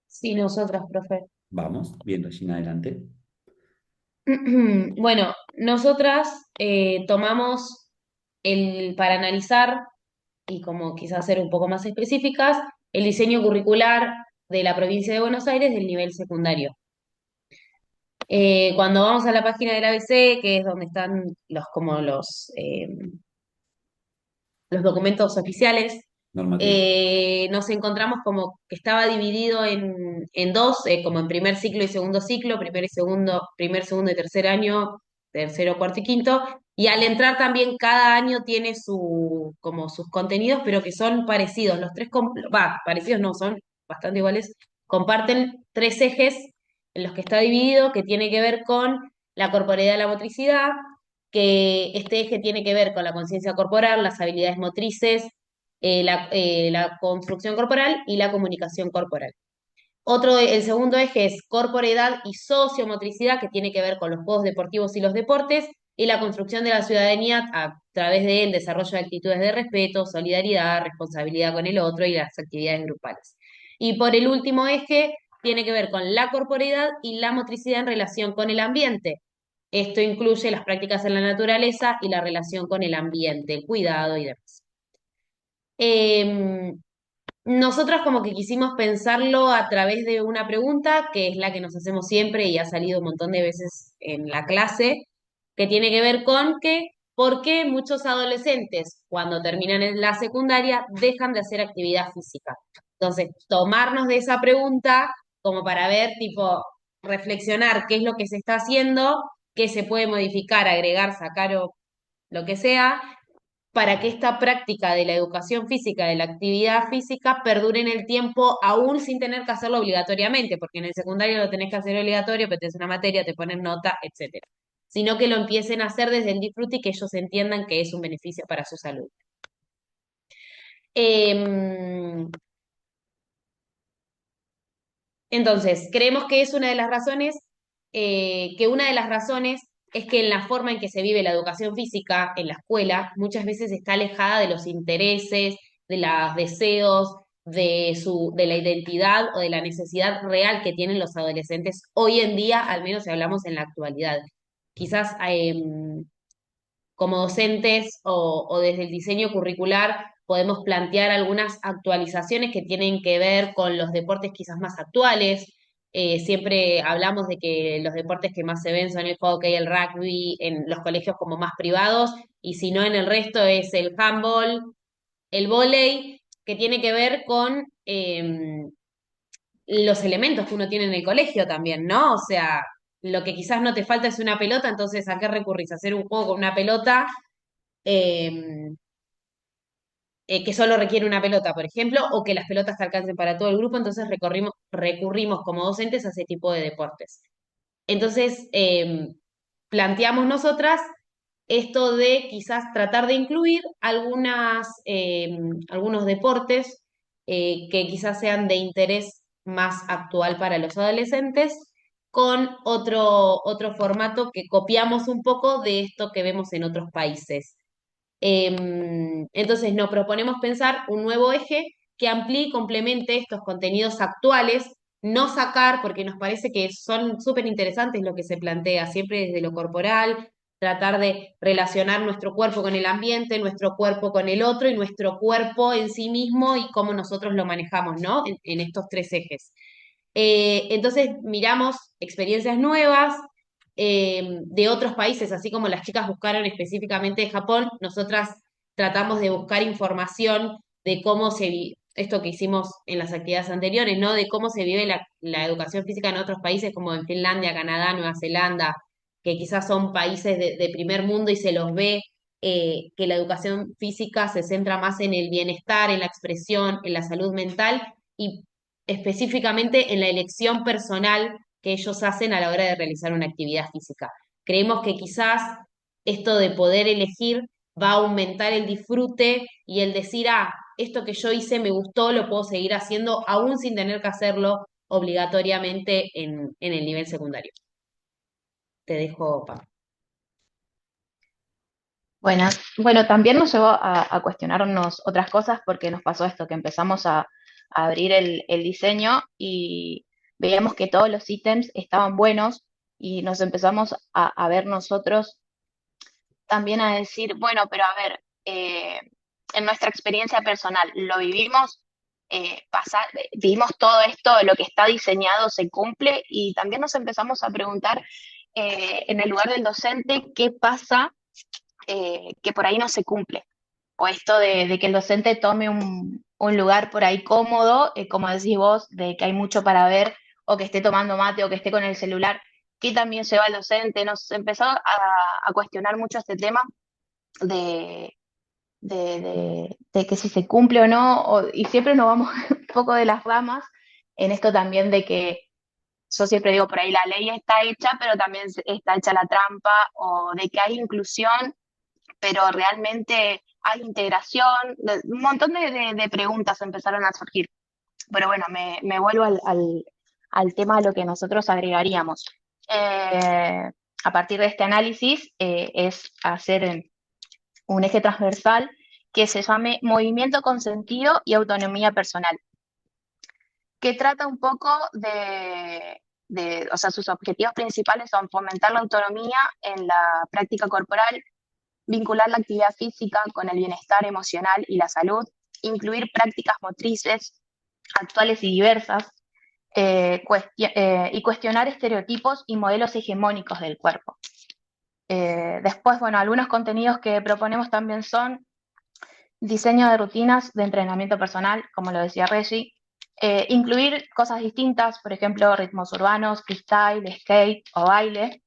Speaker 8: Sí, nosotras, profe.
Speaker 1: Vamos, bien, Regina, adelante.
Speaker 8: Bueno, nosotras tomamos para analizar y como quizás ser un poco más específicas, el diseño curricular de la provincia de Buenos Aires del nivel secundario. Cuando vamos a la página del ABC, que es donde están los documentos oficiales,
Speaker 1: Normativo.
Speaker 8: nos encontramos como que estaba dividido en dos, como en primer ciclo y segundo ciclo, primer, segundo y tercer año, tercero, cuarto y quinto, y al entrar también cada año tiene como sus contenidos, pero que son parecidos, los tres, parecidos no, son bastante iguales, comparten tres ejes en los que está dividido, que tiene que ver con la corporeidad y la motricidad, que este eje tiene que ver con la conciencia corporal, las habilidades motrices, la construcción corporal y la comunicación corporal. El segundo eje es corporeidad y sociomotricidad, que tiene que ver con los juegos deportivos y los deportes, y la construcción de la ciudadanía a través del desarrollo de actitudes de respeto, solidaridad, responsabilidad con el otro y las actividades grupales. Y por el último eje, tiene que ver con la corporeidad y la motricidad en relación con el ambiente. Esto incluye las prácticas en la naturaleza y la relación con el ambiente, el cuidado y demás. Eh, Nosotros como que quisimos pensarlo a través de una pregunta, que es la que nos hacemos siempre y ha salido un montón de veces en la clase, que tiene que ver con por qué muchos adolescentes cuando terminan en la secundaria dejan de hacer actividad física. Entonces, tomarnos de esa pregunta como para ver, tipo, reflexionar qué es lo que se está haciendo, qué se puede modificar, agregar, sacar o lo que sea, para que esta práctica de la educación física, de la actividad física, perdure en el tiempo, aún sin tener que hacerlo obligatoriamente, porque en el secundario lo tenés que hacer obligatorio, pero tenés una materia, te ponen nota, etcétera. Sino que lo empiecen a hacer desde el disfrute y que ellos entiendan que es un beneficio para su salud. Em, Entonces, creemos que es una de las razones, que una de las razones es que en la forma en que se vive la educación física en la escuela muchas veces está alejada de los intereses, de los deseos, de la identidad o de la necesidad real que tienen los adolescentes hoy en día, al menos si hablamos en la actualidad. Quizás como docentes o desde el diseño curricular podemos plantear algunas actualizaciones que tienen que ver con los deportes quizás más actuales, Siempre hablamos de que los deportes que más se ven son el hockey, el rugby, en los colegios como más privados, y si no en el resto es el handball, el vóley, que tiene que ver con los elementos que uno tiene en el colegio también, ¿no? O sea, lo que quizás no te falta es una pelota, entonces ¿a qué recurrís? ¿A hacer un juego con una pelota? Eh, que solo requiere una pelota, por ejemplo, o que las pelotas te alcancen para todo el grupo, entonces recurrimos como docentes a ese tipo de deportes. Entonces, planteamos nosotras esto de quizás tratar de incluir algunos deportes que quizás sean de interés más actual para los adolescentes, con otro formato que copiamos un poco de esto que vemos en otros países. Entonces nos proponemos pensar un nuevo eje que amplíe y complemente estos contenidos actuales, no sacar, porque nos parece que son súper interesantes lo que se plantea, siempre desde lo corporal, tratar de relacionar nuestro cuerpo con el ambiente, nuestro cuerpo con el otro y nuestro cuerpo en sí mismo y cómo nosotros lo manejamos, ¿no? En estos tres ejes. Entonces miramos experiencias nuevas, de otros países, así como las chicas buscaron específicamente de Japón, nosotras tratamos de buscar información de esto que hicimos en las actividades anteriores, ¿no? De cómo se vive la educación física en otros países como en Finlandia, Canadá, Nueva Zelanda, que quizás son países de primer mundo y se los ve que la educación física se centra más en el bienestar, en la expresión, en la salud mental y específicamente en la elección personal que ellos hacen a la hora de realizar una actividad física. Creemos que quizás esto de poder elegir va a aumentar el disfrute y el decir, esto que yo hice me gustó, lo puedo seguir haciendo aún sin tener que hacerlo obligatoriamente en el nivel secundario. Te dejo, Pam.
Speaker 9: Buenas. Bueno, también nos llevó a cuestionarnos otras cosas porque nos pasó esto, que empezamos a abrir el diseño y veíamos que todos los ítems estaban buenos y nos empezamos a ver nosotros también a decir, bueno, pero a ver, en nuestra experiencia personal, ¿lo vivimos? ¿Vivimos todo esto, lo que está diseñado se cumple? Y también nos empezamos a preguntar, en el lugar del docente, ¿qué pasa que por ahí no se cumple? O esto de que el docente tome un lugar por ahí cómodo, como decís vos, de que hay mucho para ver, o que esté tomando mate, o que esté con el celular, que también lleva el docente. Nos empezó a cuestionar mucho este tema de, de que si se cumple o no, y siempre nos vamos un poco de las ramas en esto también de que yo siempre digo por ahí, la ley está hecha, pero también está hecha la trampa, o de que hay inclusión, pero realmente hay integración. Un montón de preguntas empezaron a surgir. Pero bueno, me vuelvo al tema de lo que nosotros agregaríamos. A partir de este análisis, es hacer un eje transversal que se llame movimiento con sentido y autonomía personal, que trata un poco o sea, sus objetivos principales son fomentar la autonomía en la práctica corporal, vincular la actividad física con el bienestar emocional y la salud, incluir prácticas motrices actuales y diversas, y cuestionar estereotipos y modelos hegemónicos del cuerpo. Después, bueno, algunos contenidos que proponemos también son diseño de rutinas de entrenamiento personal, como lo decía Reggie, incluir cosas distintas, por ejemplo, ritmos urbanos, freestyle, skate o baile,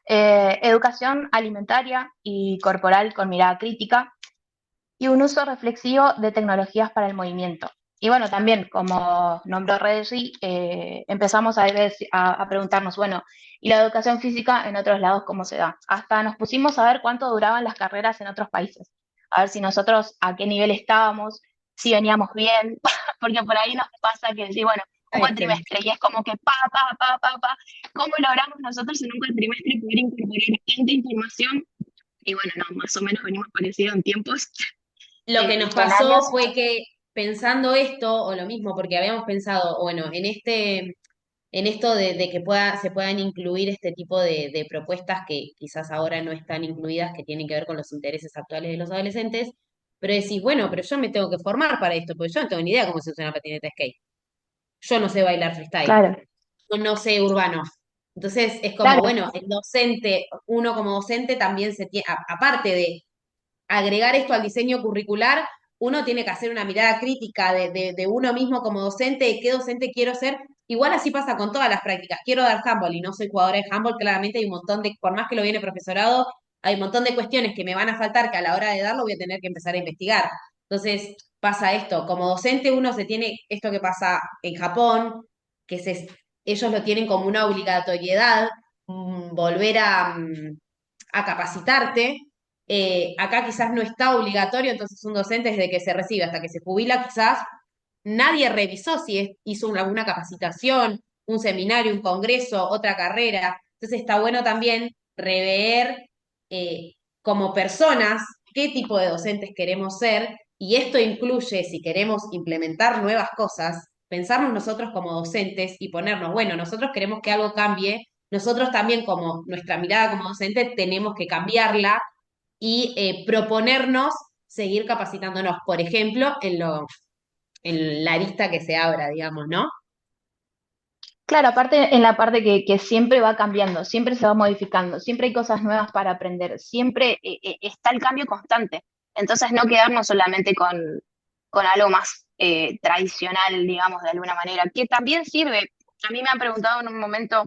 Speaker 9: educación alimentaria y corporal con mirada crítica, y un uso reflexivo de tecnologías para el movimiento. Y bueno, también, como nombró Reggie, empezamos a preguntarnos, bueno, ¿y la educación física en otros lados cómo se da? Hasta nos pusimos a ver cuánto duraban las carreras en otros países, a ver si nosotros a qué nivel estábamos, si veníamos bien, porque por ahí nos pasa que sí, bueno, un cuatrimestre, y es como que ¿cómo logramos nosotros en un cuatrimestre poder incorporar tanta información? Y bueno, no, más o menos venimos parecido en tiempos.
Speaker 8: Lo que nos pasó fue que pensando esto, o lo mismo, porque habíamos pensado, bueno, en esto de que se puedan incluir este tipo de propuestas que quizás ahora no están incluidas, que tienen que ver con los intereses actuales de los adolescentes, pero decís, bueno, pero yo me tengo que formar para esto, porque yo no tengo ni idea cómo se usa una patineta de skate. Yo no sé bailar freestyle.
Speaker 9: Claro.
Speaker 8: o no sé, urbano. Entonces es como,
Speaker 9: Claro,
Speaker 8: bueno, el docente, uno como docente también se tiene, aparte de agregar esto al diseño curricular, uno tiene que hacer una mirada crítica de uno mismo como docente, de qué docente quiero ser. Igual así pasa con todas las prácticas. Quiero dar handball y no soy jugadora de handball, claramente hay un montón de, por más que lo viene profesorado, hay un montón de cuestiones que me van a faltar que a la hora de darlo voy a tener que empezar a investigar. Entonces pasa esto, como docente uno se tiene, esto que pasa en Japón, que ellos lo tienen como una obligatoriedad, volver a capacitarte. Acá quizás no está obligatorio, entonces un docente desde que se recibe hasta que se jubila, quizás nadie revisó si hizo alguna capacitación, un seminario, un congreso, otra carrera. Entonces está bueno también rever como personas qué tipo de docentes queremos ser y esto incluye, si queremos implementar nuevas cosas, pensarnos nosotros como docentes y ponernos, bueno, nosotros queremos que algo cambie, nosotros también como nuestra mirada como docente tenemos que cambiarla y proponernos seguir capacitándonos, por ejemplo, en la lista que se abra, digamos, ¿no?
Speaker 9: claro, aparte en la parte que siempre va cambiando, siempre se va modificando, siempre hay cosas nuevas para aprender, siempre está el cambio constante. Entonces no quedarnos solamente con algo más tradicional, digamos, de alguna manera, que también sirve. A mí me han preguntado en un momento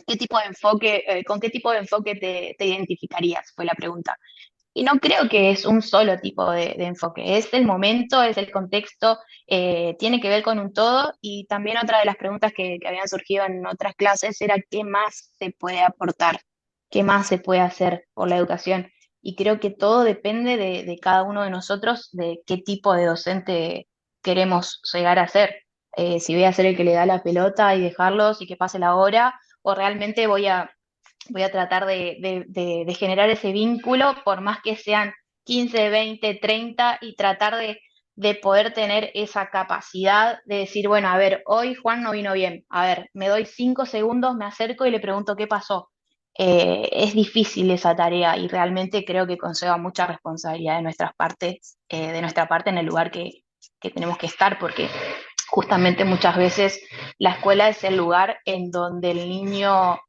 Speaker 9: qué tipo de enfoque, con qué tipo de enfoque te identificarías, fue la pregunta. Y no creo que es un solo tipo de enfoque, es el momento, es el contexto, tiene que ver con un todo y también otra de las preguntas que habían surgido en otras clases era qué más se puede aportar, qué más se puede hacer por la educación. Y creo que todo depende de cada uno de nosotros, de qué tipo de docente queremos llegar a ser. Si voy a ser el que le da la pelota y dejarlos y que pase la hora, o realmente voy a tratar de generar ese vínculo, por más que sean 15, 20, 30, y tratar de poder tener esa capacidad de decir, bueno, a ver, hoy Juan no vino bien, a ver, me doy 5 segundos, me acerco y le pregunto qué pasó. Es difícil esa tarea y realmente creo que conlleva mucha responsabilidad de nuestra parte en el lugar que tenemos que estar, porque justamente muchas veces la escuela es el lugar en donde el niño,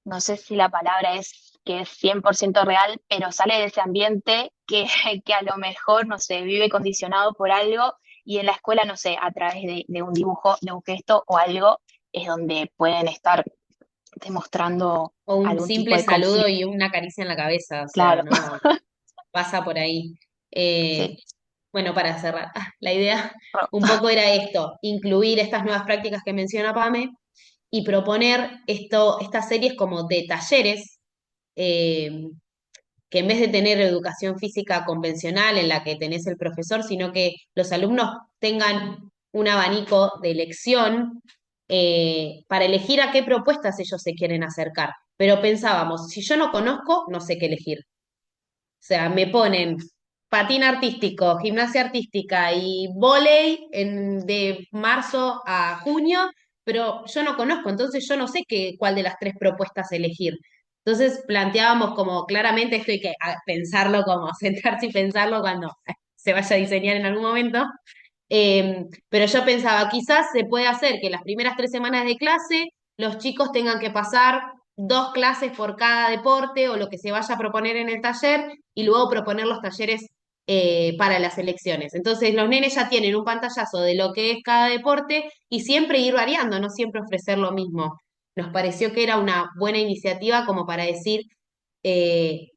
Speaker 9: no sé si la palabra es que es 100% real, pero sale de ese ambiente que, que a lo mejor, no sé, vive condicionado por algo y en la escuela, no sé, a través de un dibujo, de un gesto o algo, es donde pueden estar demostrando
Speaker 8: O un
Speaker 9: algún tipo
Speaker 8: simple
Speaker 9: de
Speaker 8: saludo
Speaker 9: confianza.
Speaker 8: y una caricia en la cabeza, o sea,
Speaker 9: Claro,
Speaker 8: no pasa por ahí. Eh,
Speaker 9: sí.
Speaker 8: bueno, para cerrar, la idea un poco era esto, incluir estas nuevas prácticas que menciona Pame y proponer estas series como de talleres, eh, que en vez de tener educación física convencional en la que tenés el profesor, sino que los alumnos tengan un abanico de elección para elegir a qué propuestas ellos se quieren acercar. Pero pensábamos, si yo no conozco, no sé qué elegir. O sea, me ponen patín artístico, gimnasia artística y vóley de marzo a junio, pero yo no conozco, entonces yo no sé cuál de las tres propuestas elegir. Entonces planteábamos como claramente esto hay que pensarlo, como sentarse y pensarlo cuando se vaya a diseñar en algún momento. Pero yo pensaba, quizás se puede hacer que las primeras 3 semanas de clase los chicos tengan que pasar 2 clases por cada deporte o lo que se vaya a proponer en el taller y luego proponer los talleres para las elecciones. Entonces los nenes ya tienen un pantallazo de lo que es cada deporte y siempre ir variando, no siempre ofrecer lo mismo. Nos pareció que era una buena iniciativa como para decir, eh,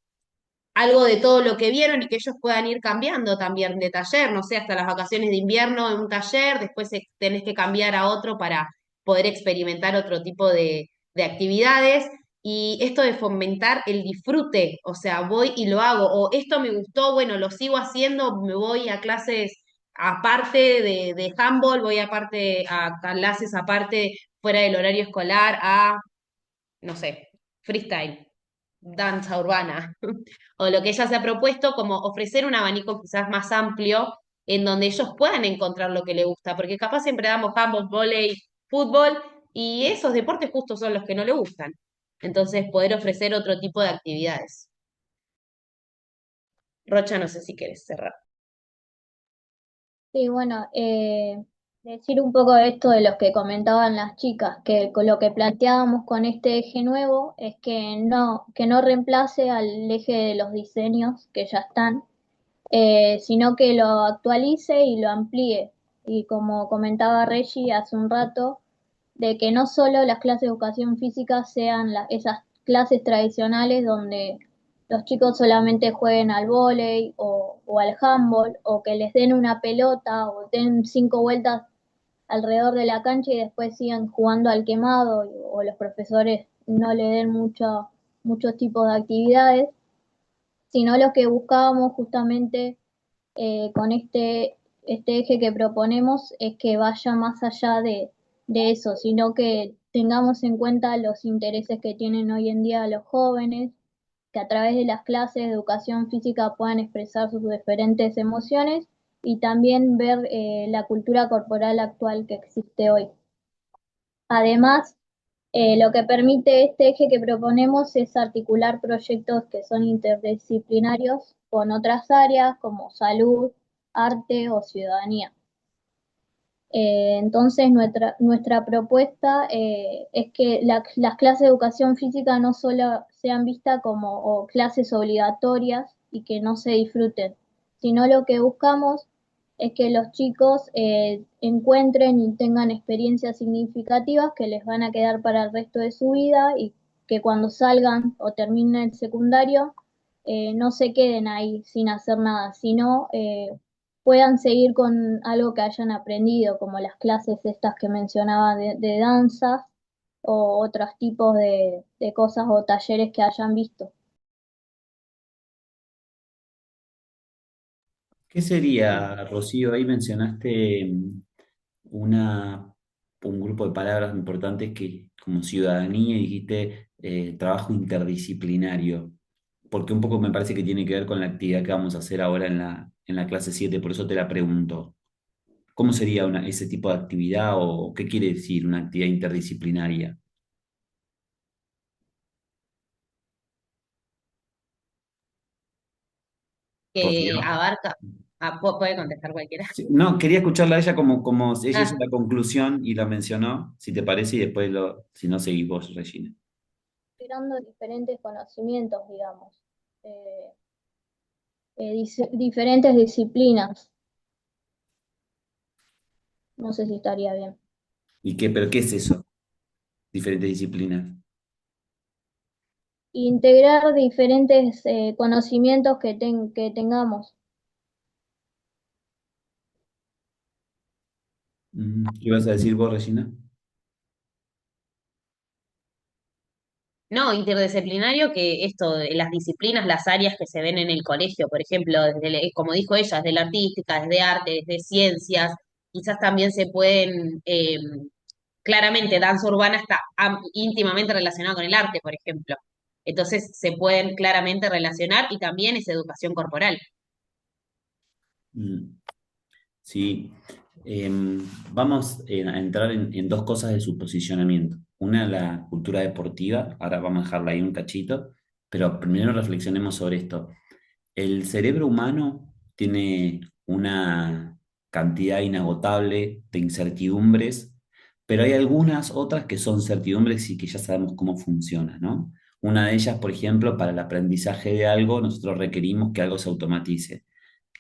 Speaker 8: algo de todo lo que vieron y que ellos puedan ir cambiando también de taller, no sé, hasta las vacaciones de invierno en un taller, después tenés que cambiar a otro para poder experimentar otro tipo de actividades. Y esto de fomentar el disfrute, o sea, voy y lo hago, o esto me gustó, bueno, lo sigo haciendo, me voy a clases aparte de handball, voy aparte a clases aparte fuera del horario escolar a, no sé, freestyle, danza urbana, o lo que ella se ha propuesto, como ofrecer un abanico quizás más amplio en donde ellos puedan encontrar lo que les gusta, porque capaz siempre damos handball, vóley, fútbol, y esos deportes justos son los que no le gustan. Entonces, poder ofrecer otro tipo de actividades. Rocha, no sé si quieres cerrar.
Speaker 10: Sí, bueno, decir un poco de esto de los que comentaban las chicas, que con lo que planteábamos con este eje nuevo es que no reemplace al eje de los diseños que ya están, sino que lo actualice y lo amplíe. Y como comentaba Reggie hace un rato, de que no solo las clases de educación física sean esas clases tradicionales donde los chicos solamente jueguen al vóley o al handball, o que les den una pelota o den 5 vueltas alrededor de la cancha y después sigan jugando al quemado, o los profesores no le den muchos tipos de actividades, sino lo que buscábamos justamente con este eje que proponemos es que vaya más allá de eso, sino que tengamos en cuenta los intereses que tienen hoy en día los jóvenes, que a través de las clases de educación física puedan expresar sus diferentes emociones y también ver la cultura corporal actual que existe hoy. Además, lo que permite este eje que proponemos es articular proyectos que son interdisciplinarios con otras áreas como salud, arte o ciudadanía. Entonces, nuestra propuesta es que las clases de educación física no solo sean vistas como clases obligatorias y que no se disfruten, sino lo que buscamos es que los chicos encuentren y tengan experiencias significativas que les van a quedar para el resto de su vida, y que cuando salgan o terminen el secundario no se queden ahí sin hacer nada, sino puedan seguir con algo que hayan aprendido, como las clases estas que mencionaba de danza o otros tipos de cosas o talleres que hayan visto.
Speaker 1: ¿Qué sería, Rocío? Ahí mencionaste una, un grupo de palabras importantes que, como ciudadanía, y dijiste trabajo interdisciplinario, porque un poco me parece que tiene que ver con la actividad que vamos a hacer ahora en la clase 7. Por eso te la pregunto. ¿Cómo sería ese tipo de actividad o qué quiere decir una actividad interdisciplinaria?
Speaker 8: Que
Speaker 1: Rocío.
Speaker 8: abarca, puede contestar cualquiera.
Speaker 1: Sí, no, quería escucharla a ella como si ella hizo
Speaker 8: Ah,
Speaker 1: la conclusión y la mencionó, si te parece, y después si no seguís vos, Regina.
Speaker 10: Integrando diferentes conocimientos, digamos, eh, diferentes disciplinas. No sé si estaría bien.
Speaker 1: Pero qué es eso? Diferentes disciplinas.
Speaker 10: Integrar diferentes conocimientos que tengamos.
Speaker 1: ¿Qué ibas a decir vos, Regina?
Speaker 8: no, interdisciplinario que esto, las disciplinas, las áreas que se ven en el colegio, por ejemplo, como dijo ella, desde la artística, desde arte, desde ciencias, quizás también se pueden, claramente, danza urbana está íntimamente relacionada con el arte, por ejemplo. Entonces se pueden claramente relacionar y también es educación corporal.
Speaker 1: Mm, Sí, vamos a entrar en dos cosas de su posicionamiento. Una, la cultura deportiva, ahora vamos a dejarla ahí un cachito, pero primero reflexionemos sobre esto. El cerebro humano tiene una cantidad inagotable de incertidumbres, pero hay algunas otras que son certidumbres y que ya sabemos cómo funciona, ¿no? Una de ellas, por ejemplo, para el aprendizaje de algo, nosotros requerimos que algo se automatice.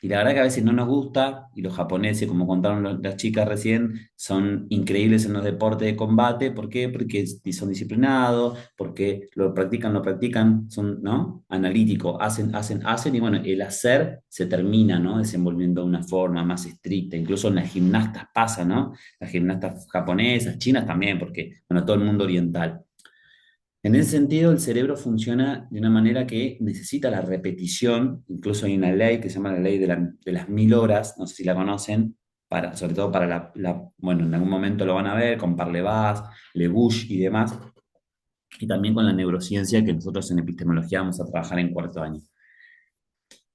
Speaker 1: Y la verdad que a veces no nos gusta, y los japoneses, como contaron las chicas recién, son increíbles en los deportes de combate. ¿Por qué? Porque son disciplinados, porque lo practican, son, ¿no? Analíticos, hacen, y bueno, el hacer se termina, ¿no? Desenvolviendo de una forma más estricta. Incluso en las gimnastas pasa, ¿no? Las gimnastas japonesas, chinas también, porque, bueno, todo el mundo oriental. En ese sentido, el cerebro funciona de una manera que necesita la repetición. Incluso hay una ley que se llama la ley de las 1000 horas, no sé si la conocen, sobre todo para bueno, en algún momento lo van a ver con Parlevaz, Le Bush y demás, y también con la neurociencia que nosotros en epistemología vamos a trabajar en cuarto año.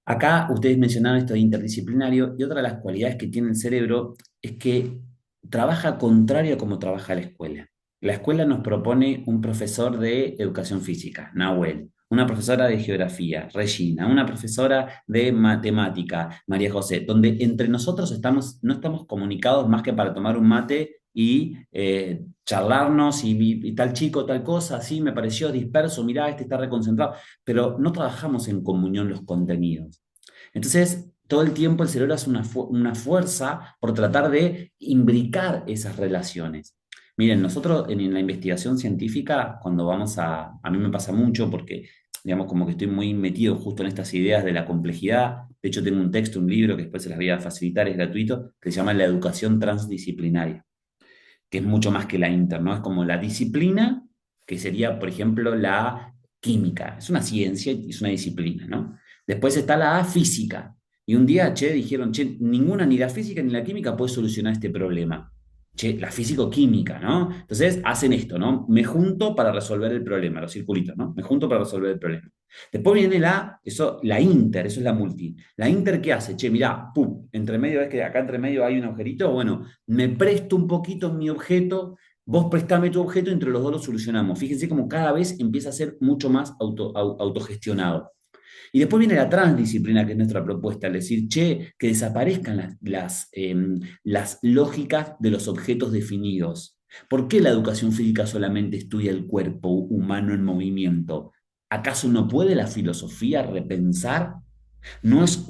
Speaker 1: Acá ustedes mencionaron esto de interdisciplinario, y otra de las cualidades que tiene el cerebro es que trabaja contrario a cómo trabaja la escuela. La escuela nos propone un profesor de educación física, Nahuel, una profesora de geografía, Regina, una profesora de matemática, María José, donde entre nosotros no estamos comunicados más que para tomar un mate y charlarnos y tal chico, tal cosa, así me pareció disperso, mirá, este está reconcentrado, pero no trabajamos en comunión los contenidos. Entonces, todo el tiempo el cerebro hace una fuerza por tratar de imbricar esas relaciones. Miren, nosotros en la investigación científica, cuando vamos a mí me pasa mucho porque, digamos, como que estoy muy metido justo en estas ideas de la complejidad. De hecho, tengo un texto, un libro que después se las voy a facilitar, es gratuito, que se llama La educación transdisciplinaria, que es mucho más que la inter, ¿no? Es como la disciplina, que sería, por ejemplo, la química. Es una ciencia y es una disciplina, ¿no? Después está la física. Y un día, dijeron, ninguna, ni la física ni la química puede solucionar este problema. La físico-química, ¿no? Entonces hacen esto, ¿no? Me junto para resolver el problema, los circulitos, ¿no? Me junto para resolver el problema. Después viene la inter, eso es la multi. La inter, ¿qué hace? Mirá, pum, entre medio, ves que acá entre medio hay un agujerito, bueno, me presto un poquito mi objeto, vos prestame tu objeto y entre los dos lo solucionamos. Fíjense cómo cada vez empieza a ser mucho más autogestionado. Y después viene la transdisciplina, que es nuestra propuesta, es decir, que desaparezcan las lógicas de los objetos definidos. ¿Por qué la educación física solamente estudia el cuerpo humano en movimiento? ¿Acaso no puede la filosofía repensar? ¿No es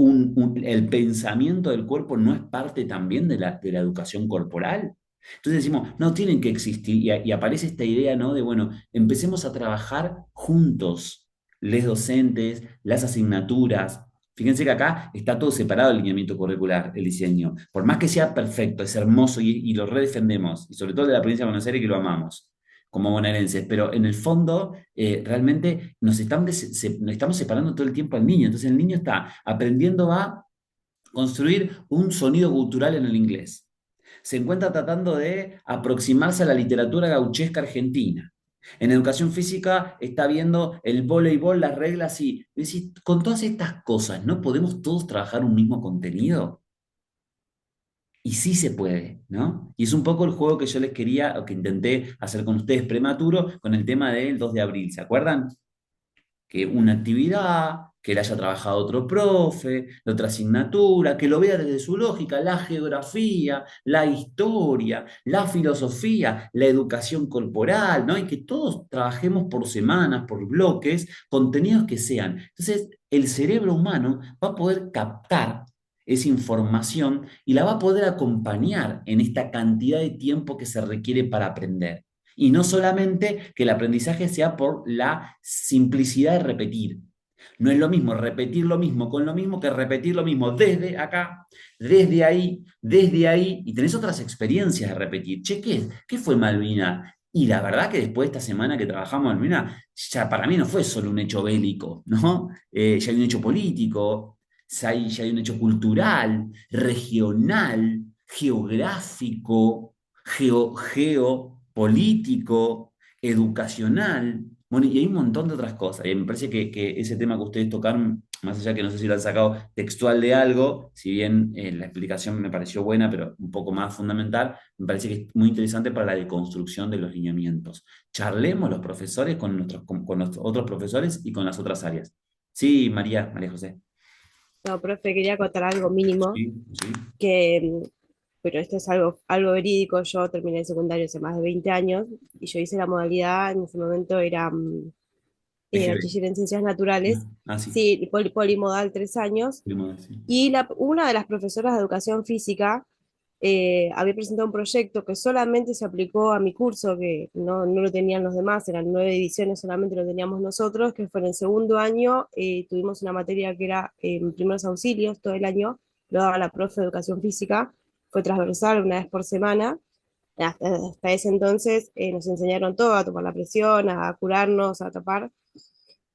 Speaker 1: el pensamiento del cuerpo no es parte también de la educación corporal? Entonces decimos, no, tienen que existir, y aparece esta idea, ¿no? De, bueno, empecemos a trabajar juntos, les docentes, las asignaturas. Fíjense que acá está todo separado el lineamiento curricular, el diseño. Por más que sea perfecto, es hermoso y lo redefendemos, y sobre todo de la provincia de Buenos Aires que lo amamos como bonaerenses, pero en el fondo realmente nos estamos separando todo el tiempo al niño. Entonces el niño está aprendiendo a construir un sonido gutural en el inglés. Se encuentra tratando de aproximarse a la literatura gauchesca argentina. En educación física está viendo el voleibol, las reglas y decís, con todas estas cosas, ¿no podemos todos trabajar un mismo contenido? Y sí se puede, ¿no? Y es un poco el juego que yo les quería, o que intenté hacer con ustedes prematuro, con el tema del 2 de abril, ¿se acuerdan? Que una actividad, que la haya trabajado otro profe, de otra asignatura, que lo vea desde su lógica, la geografía, la historia, la filosofía, la educación corporal, ¿no? Y que todos trabajemos por semanas, por bloques, contenidos que sean. Entonces, el cerebro humano va a poder captar esa información y la va a poder acompañar en esta cantidad de tiempo que se requiere para aprender. Y no solamente que el aprendizaje sea por la simplicidad de repetir. No es lo mismo repetir lo mismo con lo mismo que repetir lo mismo desde acá, desde ahí, y tenés otras experiencias de repetir. ¿Qué fue Malvina? Y la verdad que después de esta semana que trabajamos Malvina, ya para mí no fue solo un hecho bélico, ¿no? Ya hay un hecho político, ya hay un hecho cultural, regional, geográfico, geopolítico, educacional, bueno, y hay un montón de otras cosas. Y me parece que ese tema que ustedes tocaron, más allá que no sé si lo han sacado textual de algo, si bien la explicación me pareció buena, pero un poco más fundamental, me parece que es muy interesante para la deconstrucción de los lineamientos. Charlemos los profesores con nuestros otros profesores y con las otras áreas. Sí, María José.
Speaker 3: No, profe, quería contar algo mínimo,
Speaker 1: Sí, sí.
Speaker 3: que, pero esto es algo verídico. Yo terminé el secundario hace más de 20 años y yo hice la modalidad, en ese momento era
Speaker 1: EGB.
Speaker 3: bachiller en ciencias naturales,
Speaker 1: Sí.
Speaker 3: sí, polimodal 3 años,
Speaker 1: Sí.
Speaker 3: y una de las profesoras de educación física había presentado un proyecto que solamente se aplicó a mi curso, que no lo tenían los demás, eran 9 ediciones, solamente lo teníamos nosotros, que fue en el segundo año. Tuvimos una materia que era primeros auxilios todo el año, lo daba la profe de educación física, fue transversal una vez por semana. Hasta ese entonces nos enseñaron todo, a tomar la presión, a curarnos, a tapar.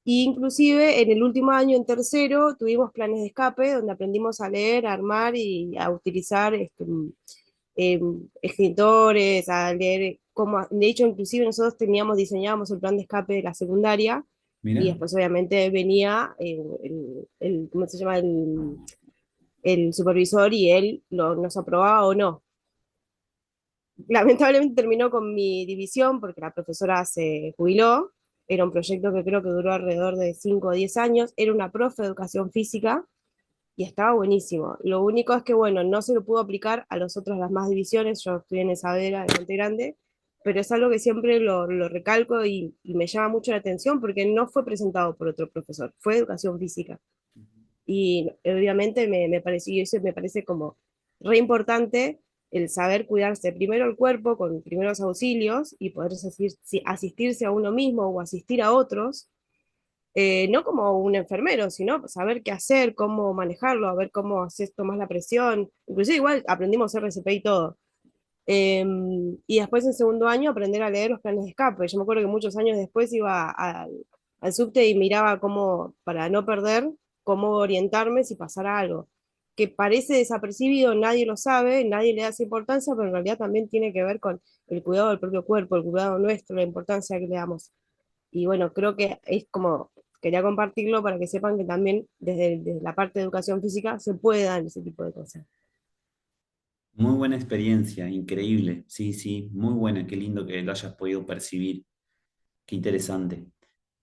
Speaker 3: Y inclusive en el último año, en tercero, tuvimos planes de escape, donde aprendimos a leer, a armar y a utilizar escritores, a leer cómo, de hecho, inclusive nosotros diseñábamos el plan de escape de la secundaria, y
Speaker 1: Mira.
Speaker 3: después obviamente venía ¿cómo se llama? El supervisor, y él nos aprobaba o no. Lamentablemente terminó con mi división porque la profesora se jubiló, Era un proyecto que creo que duró alrededor de 5 o 10 años. Era una profe de educación física y estaba buenísimo. Lo único es que, bueno, no se lo pudo aplicar a los otros, las más divisiones. Yo estoy en Isabela, de Monte Grande, pero es algo que siempre lo recalco y me llama mucho la atención porque no fue presentado por otro profesor, fue educación física. Y obviamente me pareció, y eso me parece como re importante el saber cuidarse primero el cuerpo con primeros auxilios y poder asistirse a uno mismo o asistir a otros, no como un enfermero, sino saber qué hacer, cómo manejarlo, a ver cómo haces, tomás la presión. Inclusive igual aprendimos RCP y todo. Y después en segundo año aprender a leer los planes de escape. Yo me acuerdo que muchos años después iba al subte y miraba cómo, para no perder, cómo orientarme si pasara algo. Que parece desapercibido, nadie lo sabe, nadie le da esa importancia, pero en realidad también tiene que ver con el cuidado del propio cuerpo, el cuidado nuestro, la importancia que le damos. Y bueno, creo que es como, quería compartirlo para que sepan que también desde la parte de educación física se puede dar ese tipo de cosas.
Speaker 1: Muy buena experiencia, increíble. Sí, sí, muy buena. Qué lindo que lo hayas podido percibir. Qué interesante.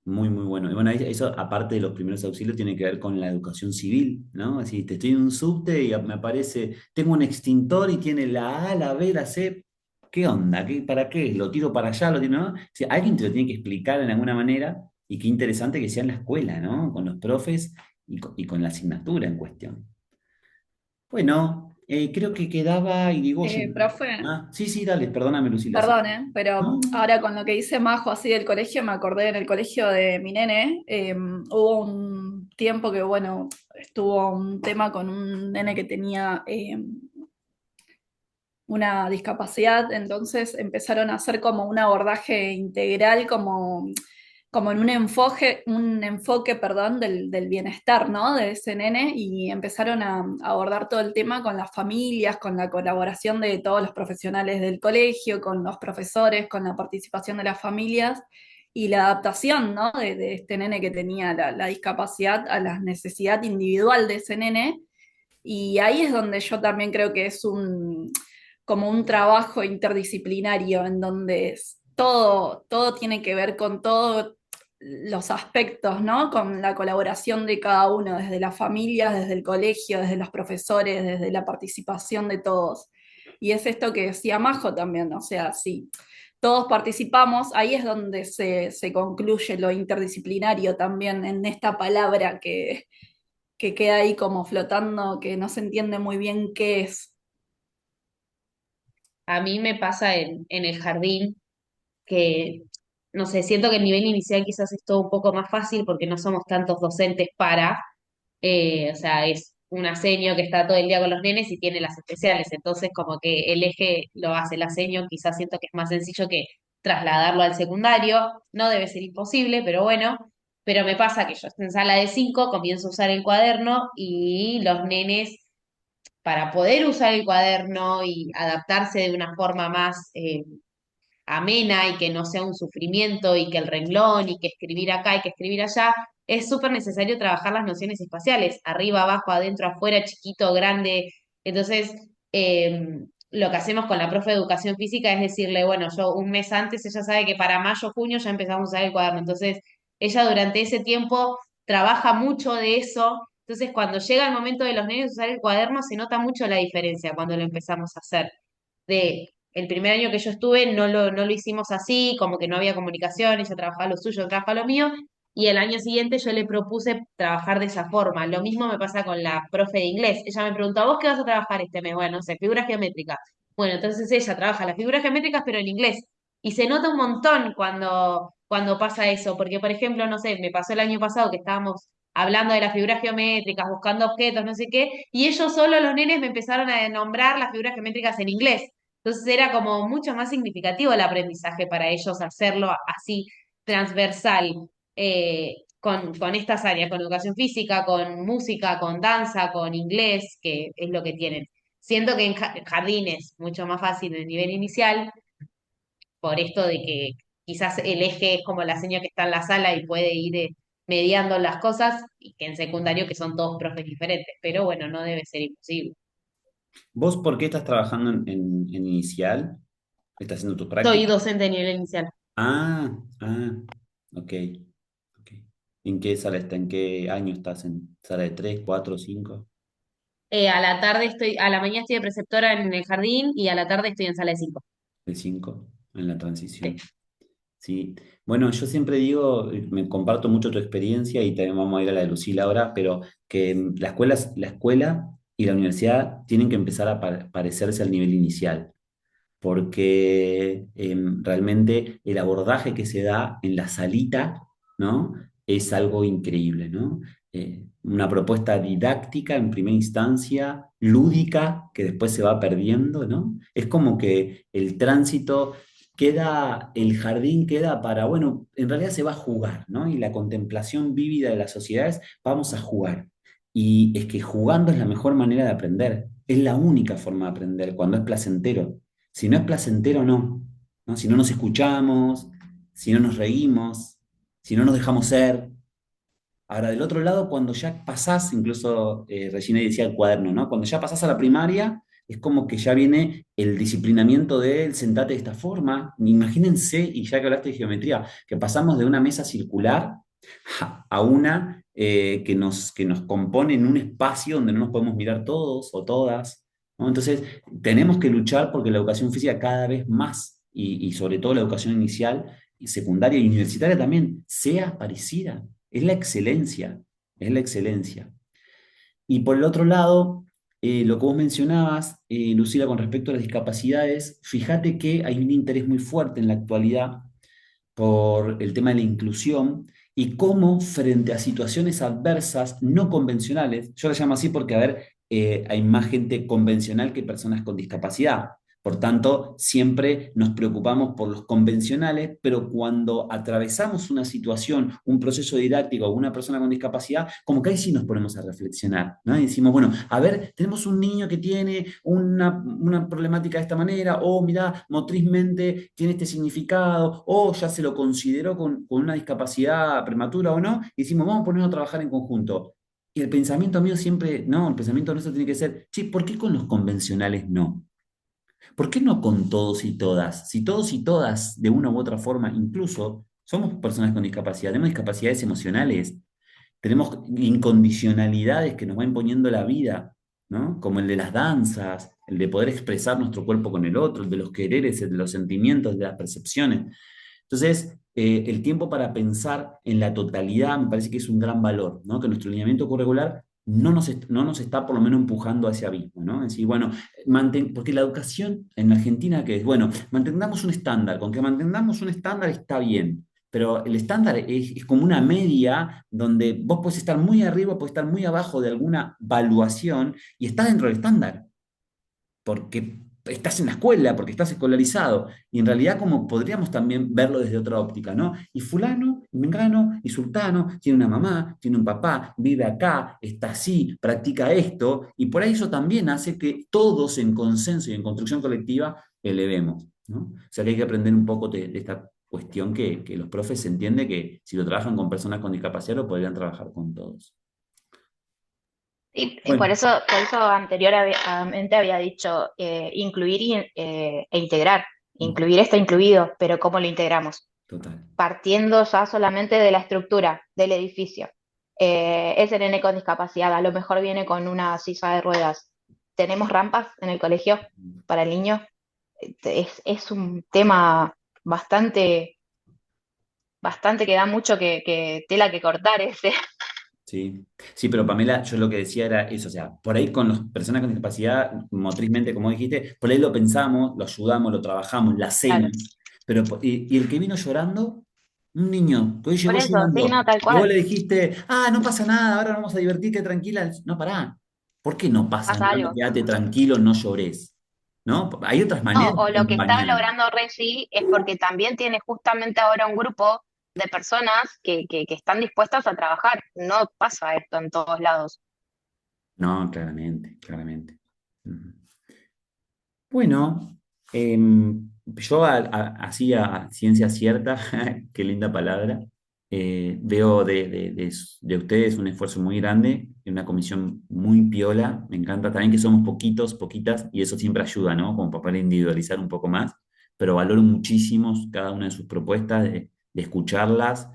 Speaker 1: Muy, muy bueno. Y bueno, eso, aparte de los primeros auxilios, tiene que ver con la educación civil, ¿no? Así, te estoy en un subte y me aparece, tengo un extintor y tiene la A, la B, la C. ¿Qué onda? ¿Para qué? ¿Lo tiro para allá? ¿Lo tiro, no? O sea, alguien te lo tiene que explicar de alguna manera y qué interesante que sea en la escuela, ¿no? Con los profes y con la asignatura en cuestión. Bueno, creo que quedaba Irigoyen.
Speaker 4: Profe,
Speaker 1: Ah, sí, sí, dale, perdóname, Lucila. Sí.
Speaker 4: perdón, pero
Speaker 1: No,
Speaker 4: ahora con lo que dice Majo así del colegio, me acordé en el colegio de mi nene, hubo un tiempo que, bueno, estuvo un tema con un nene que tenía una discapacidad, entonces empezaron a hacer como un abordaje integral, como en un enfoque, perdón, del bienestar, ¿no? De ese nene, y empezaron a abordar todo el tema con las familias, con la colaboración de todos los profesionales del colegio, con los profesores, con la participación de las familias. Y la adaptación, ¿no? de este nene que tenía la discapacidad a la necesidad individual de ese nene, y ahí es donde yo también creo que es como un trabajo interdisciplinario en donde todo tiene que ver con todos los aspectos, ¿no? Con la colaboración de cada uno, desde las familias, desde el colegio, desde los profesores, desde la participación de todos. Y es esto que decía Majo también, o sea, si todos participamos, ahí es donde se concluye lo interdisciplinario también en esta palabra que queda ahí como flotando, que no se entiende muy bien qué es.
Speaker 8: A mí me pasa en el jardín que, no sé, siento que el nivel inicial quizás es todo un poco más fácil porque no somos tantos docentes o sea, es una seño que está todo el día con los nenes y tiene las especiales, entonces como que el eje lo hace la seño, quizás siento que es más sencillo que trasladarlo al secundario, no debe ser imposible, pero bueno, pero me pasa que yo estoy en sala de 5, comienzo a usar el cuaderno y los nenes, para poder usar el cuaderno y adaptarse de una forma más amena y que no sea un sufrimiento y que el renglón y que escribir acá y que escribir allá, es súper necesario trabajar las nociones espaciales, arriba, abajo, adentro, afuera, chiquito, grande. Entonces, lo que hacemos con la profe de educación física es decirle, bueno, yo un mes antes, ella sabe que para mayo, junio ya empezamos a usar el cuaderno. Entonces, ella durante ese tiempo trabaja mucho de eso. Entonces, cuando llega el momento de los niños usar el cuaderno, se nota mucho la diferencia cuando lo empezamos a hacer de el primer año que yo estuve no lo hicimos así, como que no había comunicación, ella trabajaba lo suyo, yo trabajaba lo mío, y el año siguiente yo le propuse trabajar de esa forma. Lo mismo me pasa con la profe de inglés. Ella me preguntó, ¿vos qué vas a trabajar este mes? Bueno, no sé, figura geométrica. Bueno, entonces ella trabaja las figuras geométricas, pero en inglés. Y se nota un montón cuando pasa eso, porque por ejemplo, no sé, me pasó el año pasado que estábamos hablando de las figuras geométricas, buscando objetos, no sé qué, y ellos solo, los nenes, me empezaron a nombrar las figuras geométricas en inglés. Entonces era como mucho más significativo el aprendizaje para ellos hacerlo así transversal, con estas áreas, con educación física, con música, con danza, con inglés, que es lo que tienen. Siento que en jardín es mucho más fácil el nivel inicial, por esto de que quizás el eje es como la seña que está en la sala y puede ir mediando las cosas, y que en secundario que son todos profes diferentes, pero bueno, no debe ser imposible.
Speaker 1: ¿Vos por qué estás trabajando en inicial? ¿Estás haciendo tus
Speaker 8: Soy
Speaker 1: prácticas?
Speaker 8: docente de nivel inicial.
Speaker 1: Ah, ah. Ok, ok. ¿En qué sala está? ¿En qué año estás? ¿En sala de 3, 4, 5?
Speaker 8: A la mañana estoy de preceptora en el jardín y a la tarde estoy en sala de 5.
Speaker 1: ¿De 5? En la transición.
Speaker 8: Sí.
Speaker 1: Sí, bueno, yo siempre digo, me comparto mucho tu experiencia y también vamos a ir a la de Lucila ahora, pero que la escuela y la universidad tienen que empezar a parecerse al nivel inicial, porque realmente el abordaje que se da en la salita, ¿no? Es algo increíble, ¿no? Una propuesta didáctica en primera instancia, lúdica, que después se va perdiendo, ¿no? Es como que el tránsito queda, el jardín queda para, bueno, en realidad se va a jugar, ¿no? Y la contemplación vívida de las sociedades, vamos a jugar. Y es que jugando es la mejor manera de aprender, es la única forma de aprender, cuando es placentero. Si no es placentero, no, ¿no? Si no nos escuchamos, si no nos reímos, si no nos dejamos ser. Ahora, del otro lado, cuando ya pasás, incluso Regina decía el cuaderno, ¿no? Cuando ya pasás a la primaria, es como que ya viene el disciplinamiento de él, sentate de esta forma. Imagínense, y ya que hablaste de geometría, que pasamos de una mesa circular a una que nos compone en un espacio donde no nos podemos mirar todos o todas, ¿no? Entonces, tenemos que luchar porque la educación física cada vez más, y sobre todo la educación inicial, y secundaria y universitaria también, sea parecida. Es la excelencia, es la excelencia. Y por el otro lado, lo que vos mencionabas, Lucila, con respecto a las discapacidades, fíjate que hay un interés muy fuerte en la actualidad por el tema de la inclusión y cómo frente a situaciones adversas no convencionales, yo la llamo así porque, a ver, hay más gente convencional que personas con discapacidad. Por tanto, siempre nos preocupamos por los convencionales, pero cuando atravesamos una situación, un proceso didáctico o una persona con discapacidad, como que ahí sí nos ponemos a reflexionar, ¿no? Y decimos, bueno, a ver, tenemos un niño que tiene una problemática de esta manera, o mira, motrizmente tiene este significado, o ya se lo consideró con una discapacidad prematura o no, y decimos, vamos a ponernos a trabajar en conjunto. Y el pensamiento mío siempre, no, el pensamiento nuestro tiene que ser, sí, ¿por qué con los convencionales no? ¿Por qué no con todos y todas? Si todos y todas, de una u otra forma, incluso somos personas con discapacidad, tenemos discapacidades emocionales, tenemos incondicionalidades que nos va imponiendo la vida, ¿no? Como el de las danzas, el de poder expresar nuestro cuerpo con el otro, el de los quereres, el de los sentimientos, el de las percepciones. Entonces, el tiempo para pensar en la totalidad me parece que es un gran valor, ¿no? Que nuestro lineamiento curricular no nos está por lo menos empujando a ese abismo, ¿no? Es decir, bueno, porque la educación en Argentina, que es, bueno, mantengamos un estándar, con que mantengamos un estándar está bien, pero el estándar es como una media donde vos podés estar muy arriba, podés estar muy abajo de alguna valuación y estás dentro del estándar porque estás en la escuela, porque estás escolarizado, y en realidad como podríamos también verlo desde otra óptica, ¿no? Y fulano, y mengano, y sultano, tiene una mamá, tiene un papá, vive acá, está así, practica esto, y por ahí eso también hace que todos en consenso y en construcción colectiva elevemos, ¿no? O sea que hay que aprender un poco de esta cuestión que los profes entienden que si lo trabajan con personas con discapacidad lo podrían trabajar con todos.
Speaker 9: Y
Speaker 1: Bueno,
Speaker 9: por eso anteriormente había dicho incluir e integrar. Incluir está incluido, pero ¿cómo lo integramos?
Speaker 1: total.
Speaker 9: Partiendo ya solamente de la estructura del edificio. Ese nene con discapacidad a lo mejor viene con una silla de ruedas. ¿Tenemos rampas en el colegio para el niño? Es un tema bastante, bastante que da mucho que tela que cortar ese.
Speaker 1: Sí, sí, pero Pamela, yo lo que decía era eso, o sea, por ahí con las personas con discapacidad, motrizmente, como dijiste, por ahí lo pensamos, lo ayudamos, lo trabajamos, la
Speaker 9: Claro.
Speaker 1: hacemos, pero y el que vino llorando, un niño, que hoy
Speaker 9: Por
Speaker 1: llegó
Speaker 9: eso, sí,
Speaker 1: llorando,
Speaker 9: no, tal
Speaker 1: y vos
Speaker 9: cual.
Speaker 1: le dijiste, no pasa nada, ahora nos vamos a divertir, que tranquila, no, pará, ¿por qué no pasa
Speaker 9: Pasa
Speaker 1: nada?
Speaker 9: algo.
Speaker 1: Quédate tranquilo, no llores, ¿no? Hay otras
Speaker 9: No,
Speaker 1: maneras
Speaker 9: o
Speaker 1: de
Speaker 9: lo que está
Speaker 1: acompañar.
Speaker 9: logrando Regi es porque también tiene justamente ahora un grupo de personas que están dispuestas a trabajar. No pasa esto en todos lados.
Speaker 1: No, claramente, claramente. Ujú. Bueno, yo así a ciencia cierta, qué linda palabra, veo de ustedes un esfuerzo muy grande, de una comisión muy piola, me encanta también que somos poquitos, poquitas, y eso siempre ayuda, ¿no? Como para poder individualizar un poco más, pero valoro muchísimo cada una de sus propuestas, de escucharlas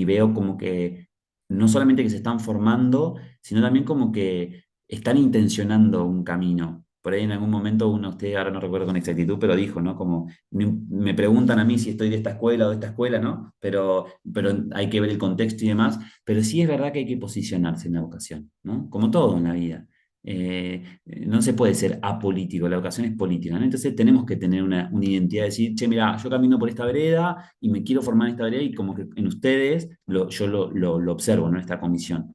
Speaker 1: y veo como que no solamente que se están formando, sino también como que están intencionando un camino. Por ahí en algún momento uno, usted ahora no recuerdo con exactitud, pero dijo, ¿no? Como me preguntan a mí si estoy de esta escuela o de esta escuela, ¿no? Pero hay que ver el contexto y demás. Pero sí es verdad que hay que posicionarse en la educación, ¿no? Como todo en la vida. No se puede ser apolítico, la educación es política, ¿no? Entonces tenemos que tener una identidad, de decir, che, mira, yo camino por esta vereda y me quiero formar en esta vereda y como que en ustedes yo lo observo, ¿no? Esta comisión.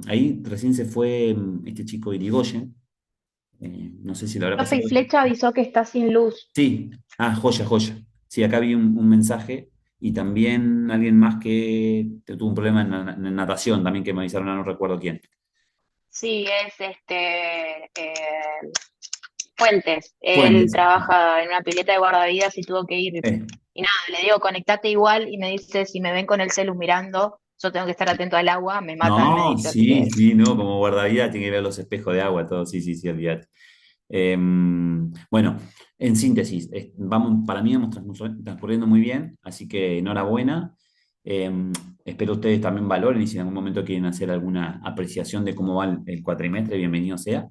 Speaker 1: Ahí recién se fue este chico Irigoyen, no sé si lo habrá
Speaker 9: Profe y
Speaker 1: pasado.
Speaker 9: Flecha avisó que está sin luz.
Speaker 1: Sí, joya, joya. Sí, acá vi un mensaje y también alguien más que tuvo un problema en natación, también que me avisaron, no recuerdo quién.
Speaker 9: Sí, es Fuentes. Él
Speaker 1: Fuentes.
Speaker 9: trabaja en una pileta de guardavidas y tuvo que ir.
Speaker 1: Eh,
Speaker 9: Y nada, le digo, conectate igual y me dice, si me ven con el celu mirando, yo tengo que estar atento al agua, me matan, me
Speaker 1: No,
Speaker 9: dice, así que
Speaker 1: sí, sí, no, como guardavidas tiene que ver los espejos de agua, todo, sí, sí, sí, olvídate. Bueno, en síntesis, vamos, para mí vamos transcurriendo muy bien, así que enhorabuena. Espero ustedes también valoren y si en algún momento quieren hacer alguna apreciación de cómo va el cuatrimestre, bienvenido sea.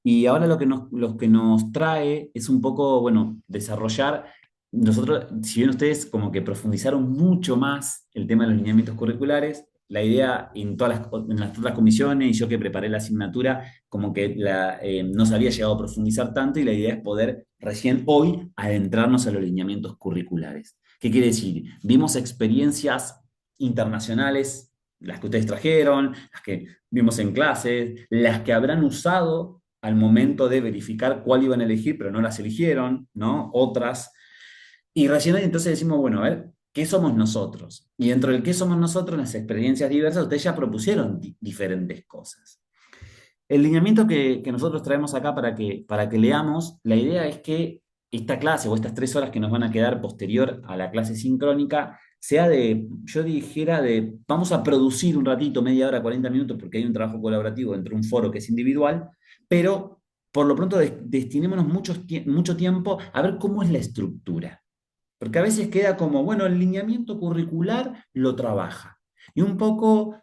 Speaker 1: Y ahora lo que nos trae es un poco, bueno, desarrollar, nosotros, si bien ustedes como que profundizaron mucho más el tema de los lineamientos curriculares, la idea en las otras comisiones y yo que preparé la asignatura, como que no se había llegado a profundizar tanto y la idea es poder recién hoy adentrarnos a los lineamientos curriculares. ¿Qué quiere decir? Vimos experiencias internacionales, las que ustedes trajeron, las que vimos en clases, las que habrán usado al momento de verificar cuál iban a elegir, pero no las eligieron, ¿no? Otras. Y recién ahí entonces decimos, bueno, a ver, ¿qué somos nosotros? Y dentro del qué somos nosotros, en las experiencias diversas, ustedes ya propusieron diferentes cosas. El lineamiento que nosotros traemos acá para que leamos, la idea es que esta clase o estas 3 horas que nos van a quedar posterior a la clase sincrónica sea yo dijera vamos a producir un ratito, media hora, 40 minutos, porque hay un trabajo colaborativo dentro de un foro que es individual, pero por lo pronto destinémonos mucho tiempo a ver cómo es la estructura. Porque a veces queda como, bueno, el lineamiento curricular lo trabaja. Y un poco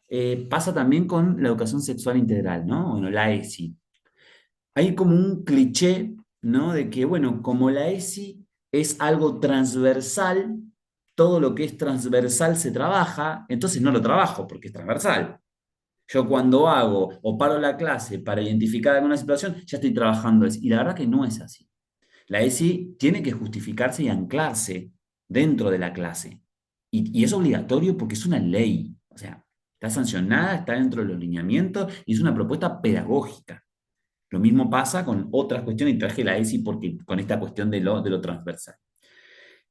Speaker 1: pasa también con la educación sexual integral, ¿no? Bueno, la ESI. Hay como un cliché, ¿no? De que, bueno, como la ESI es algo transversal, todo lo que es transversal se trabaja, entonces no lo trabajo porque es transversal. Yo cuando hago o paro la clase para identificar alguna situación, ya estoy trabajando eso. Y la verdad que no es así. La ESI tiene que justificarse y anclarse dentro de la clase. Y es obligatorio porque es una ley. O sea, está sancionada, está dentro de los lineamientos y es una propuesta pedagógica. Lo mismo pasa con otras cuestiones y traje la ESI porque, con esta cuestión de lo transversal.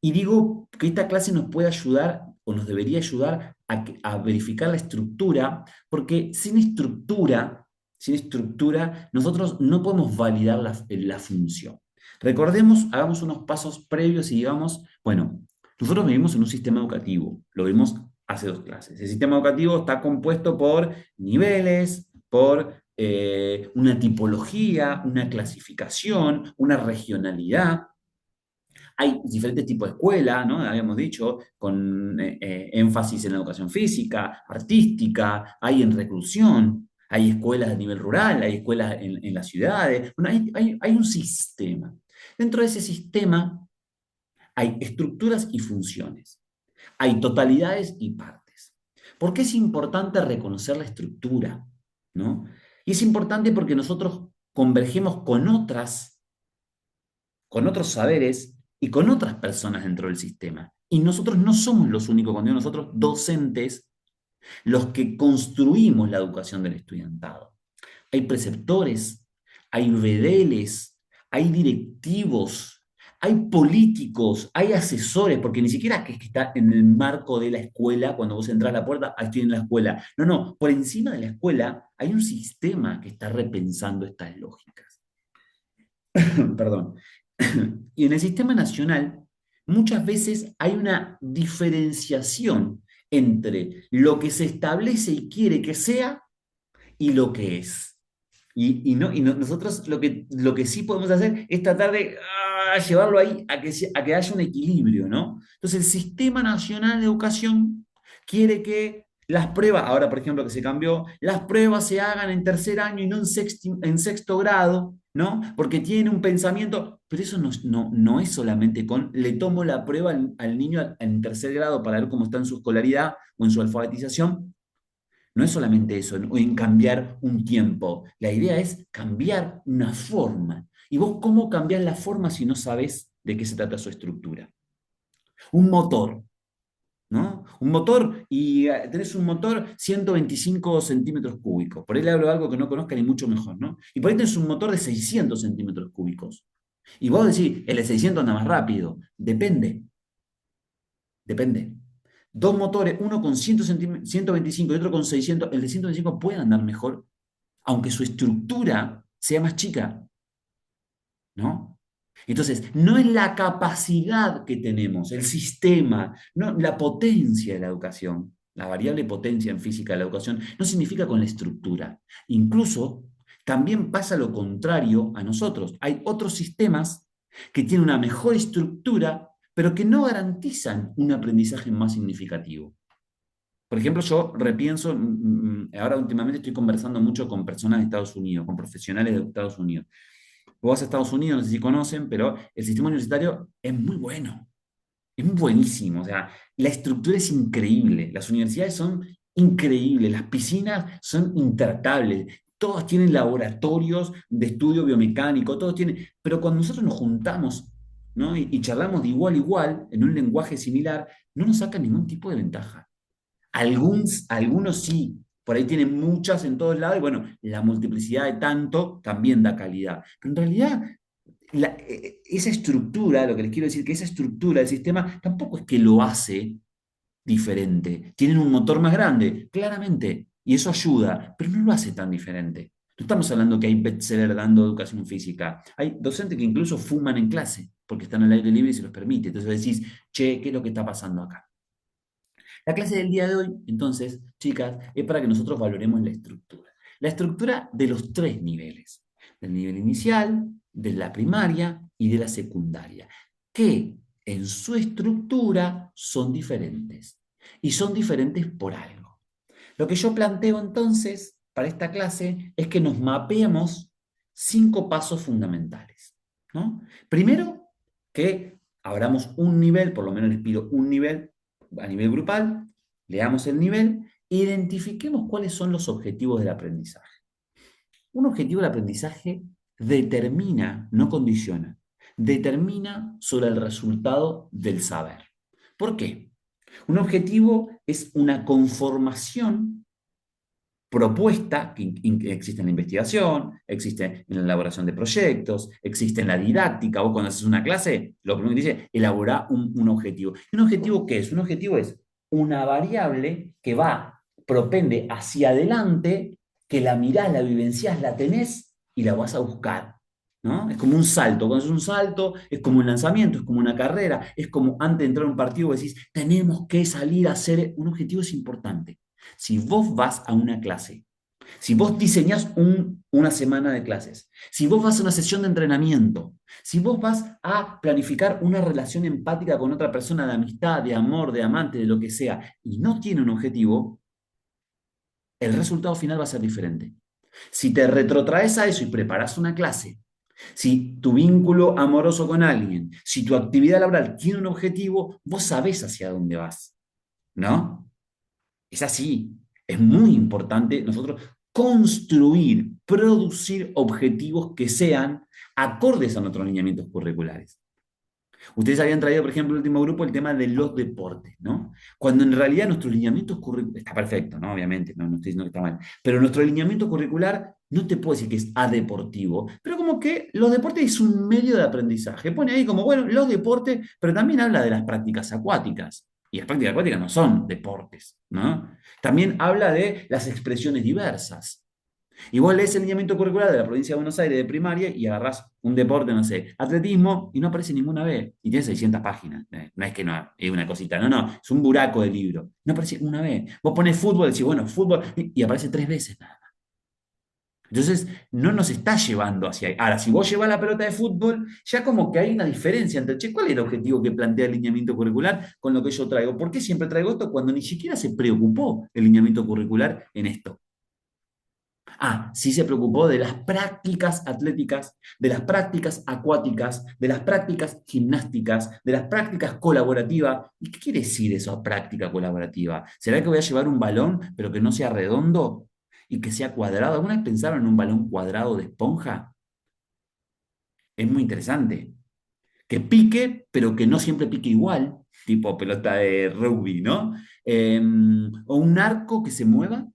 Speaker 1: Y digo que esta clase nos puede ayudar o nos debería ayudar a verificar la estructura, porque sin estructura, nosotros no podemos validar la función. Recordemos, hagamos unos pasos previos y digamos, bueno, nosotros vivimos en un sistema educativo, lo vimos hace 2 clases. El sistema educativo está compuesto por niveles, por una tipología, una clasificación, una regionalidad. Hay diferentes tipos de escuela, ¿no? Habíamos dicho, con énfasis en la educación física, artística, hay en reclusión, hay escuelas a nivel rural, hay escuelas en las ciudades. Bueno, hay un sistema. Dentro de ese sistema hay estructuras y funciones, hay totalidades y partes. ¿Por qué es importante reconocer la estructura? ¿No? Y es importante porque nosotros convergemos con otros saberes y con otras personas dentro del sistema. Y nosotros no somos los únicos, cuando digo nosotros, docentes, los que construimos la educación del estudiantado. Hay preceptores, hay vedeles, hay directivos, hay políticos, hay asesores, porque ni siquiera es que está en el marco de la escuela, cuando vos entras a la puerta, estoy en la escuela. No, no, por encima de la escuela hay un sistema que está repensando estas lógicas. Perdón. Y en el sistema nacional, muchas veces hay una diferenciación entre lo que se establece y quiere que sea y lo que es. Nosotros lo que sí podemos hacer es tratar de llevarlo ahí a que haya un equilibrio, ¿no? Entonces, el Sistema Nacional de Educación quiere que las pruebas, ahora por ejemplo que se cambió, las pruebas se hagan en tercer año y no en sexto grado, ¿no? Porque tiene un pensamiento, pero eso no es solamente con, le tomo la prueba al niño en tercer grado para ver cómo está en su escolaridad o en su alfabetización. No es solamente eso, o en cambiar un tiempo. La idea es cambiar una forma. ¿Y vos cómo cambiás la forma si no sabés de qué se trata su estructura? Un motor, ¿no? Un motor, y tenés un motor 125 centímetros cúbicos. Por ahí le hablo de algo que no conozcan y mucho mejor, ¿no? Y por ahí tenés un motor de 600 centímetros cúbicos. Y vos decís, el de 600 anda más rápido. Depende. Dos motores, uno con 125 y otro con 600, el de 125 puede andar mejor, aunque su estructura sea más chica, ¿no? Entonces, no es la capacidad que tenemos, el sistema, no, la potencia de la educación, la variable potencia en física de la educación, no significa con la estructura. Incluso, también pasa lo contrario a nosotros. Hay otros sistemas que tienen una mejor estructura, pero que no garantizan un aprendizaje más significativo. Por ejemplo, yo repienso, ahora últimamente estoy conversando mucho con personas de Estados Unidos, con profesionales de Estados Unidos. Vos vas a Estados Unidos, no sé si conocen, pero el sistema universitario es muy bueno, es muy buenísimo. O sea, la estructura es increíble, las universidades son increíbles, las piscinas son intratables, todas tienen laboratorios de estudio biomecánico, todos tienen, pero cuando nosotros nos juntamos, ¿no? y charlamos de igual a igual, en un lenguaje similar, no nos saca ningún tipo de ventaja. Algunos sí, por ahí tienen muchas en todos lados, y bueno, la multiplicidad de tanto también da calidad. Pero en realidad, esa estructura, lo que les quiero decir, que esa estructura del sistema tampoco es que lo hace diferente. Tienen un motor más grande, claramente, y eso ayuda, pero no lo hace tan diferente. No estamos hablando que hay bestseller dando educación física. Hay docentes que incluso fuman en clase, porque están al aire libre y se los permite. Entonces decís, che, ¿qué es lo que está pasando acá? La clase del día de hoy, entonces, chicas, es para que nosotros valoremos la estructura. La estructura de los tres niveles, del nivel inicial, de la primaria y de la secundaria, que en su estructura son diferentes. Y son diferentes por algo. Lo que yo planteo entonces para esta clase es que nos mapeemos 5 pasos fundamentales, ¿no? Primero, que abramos un nivel, por lo menos les pido un nivel a nivel grupal, leamos el nivel e identifiquemos cuáles son los objetivos del aprendizaje. Un objetivo del aprendizaje determina, no condiciona, determina sobre el resultado del saber. ¿Por qué? Un objetivo es una conformación propuesta que existe en la investigación, existe en la elaboración de proyectos, existe en la didáctica. Vos cuando haces una clase, lo primero que dice, elaborar un objetivo. ¿Y un objetivo qué es? Un objetivo es una variable que propende hacia adelante, que la mirás, la vivenciás, la tenés y la vas a buscar, ¿no? Es como un salto. Cuando es un salto, es como un lanzamiento, es como una carrera, es como antes de entrar a un partido, vos decís, tenemos que salir a hacer. Un objetivo es importante. Si vos vas a una clase, si vos diseñás una semana de clases, si vos vas a una sesión de entrenamiento, si vos vas a planificar una relación empática con otra persona de amistad, de amor, de amante, de lo que sea, y no tiene un objetivo, el resultado final va a ser diferente. Si te retrotraes a eso y preparas una clase, si tu vínculo amoroso con alguien, si tu actividad laboral tiene un objetivo, vos sabés hacia dónde vas, ¿no? Es así. Es muy importante nosotros construir, producir objetivos que sean acordes a nuestros lineamientos curriculares. Ustedes habían traído, por ejemplo, el último grupo, el tema de los deportes, ¿no? Cuando en realidad nuestros lineamientos curriculares, está perfecto, ¿no? Obviamente, no estoy diciendo que está mal, pero nuestro lineamiento curricular no te puedo decir que es adeportivo, pero como que los deportes es un medio de aprendizaje. Pone ahí como, bueno, los deportes, pero también habla de las prácticas acuáticas. Y las prácticas acuáticas no son deportes, ¿no? También habla de las expresiones diversas. Y vos lees el lineamiento curricular de la provincia de Buenos Aires de primaria y agarrás un deporte, no sé, atletismo, y no aparece ninguna vez. Y tiene 600 páginas. No es que no, es una cosita, no, es un buraco de libro. No aparece una vez. Vos ponés fútbol y decís, bueno, fútbol, y aparece 3 veces nada más. Entonces, no nos está llevando hacia ahí. Ahora, si vos llevas la pelota de fútbol, ya como que hay una diferencia entre, che, ¿cuál es el objetivo que plantea el lineamiento curricular con lo que yo traigo? ¿Por qué siempre traigo esto cuando ni siquiera se preocupó el lineamiento curricular en esto? Ah, sí se preocupó de las prácticas atléticas, de las prácticas acuáticas, de las prácticas gimnásticas, de las prácticas colaborativas. ¿Y qué quiere decir eso, práctica colaborativa? ¿Será que voy a llevar un balón, pero que no sea redondo y que sea cuadrado? ¿Alguna vez pensaron en un balón cuadrado de esponja? Es muy interesante. Que pique, pero que no siempre pique igual, tipo pelota de rugby, ¿no? O un arco que se mueva,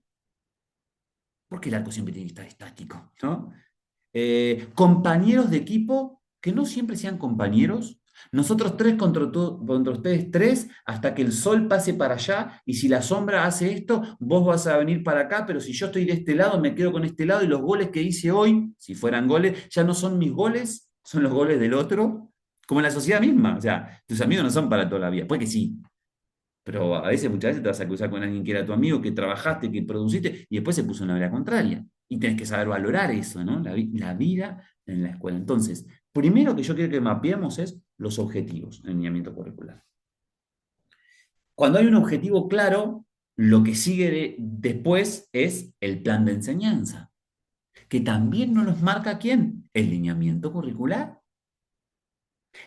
Speaker 1: porque el arco siempre tiene que estar estático, ¿no? Compañeros de equipo que no siempre sean compañeros. Nosotros tres contra ustedes tres, hasta que el sol pase para allá, y si la sombra hace esto, vos vas a venir para acá, pero si yo estoy de este lado, me quedo con este lado, y los goles que hice hoy, si fueran goles, ya no son mis goles, son los goles del otro, como en la sociedad misma. O sea, tus amigos no son para toda la vida, pues que sí, pero a veces, muchas veces te vas a cruzar con alguien que era tu amigo, que trabajaste, que produciste, y después se puso en la vida contraria. Y tenés que saber valorar eso, ¿no? La vida en la escuela. Entonces, primero que yo quiero que mapeemos es los objetivos en el lineamiento curricular. Cuando hay un objetivo claro, lo que sigue después es el plan de enseñanza, que también nos los marca ¿quién? El lineamiento curricular.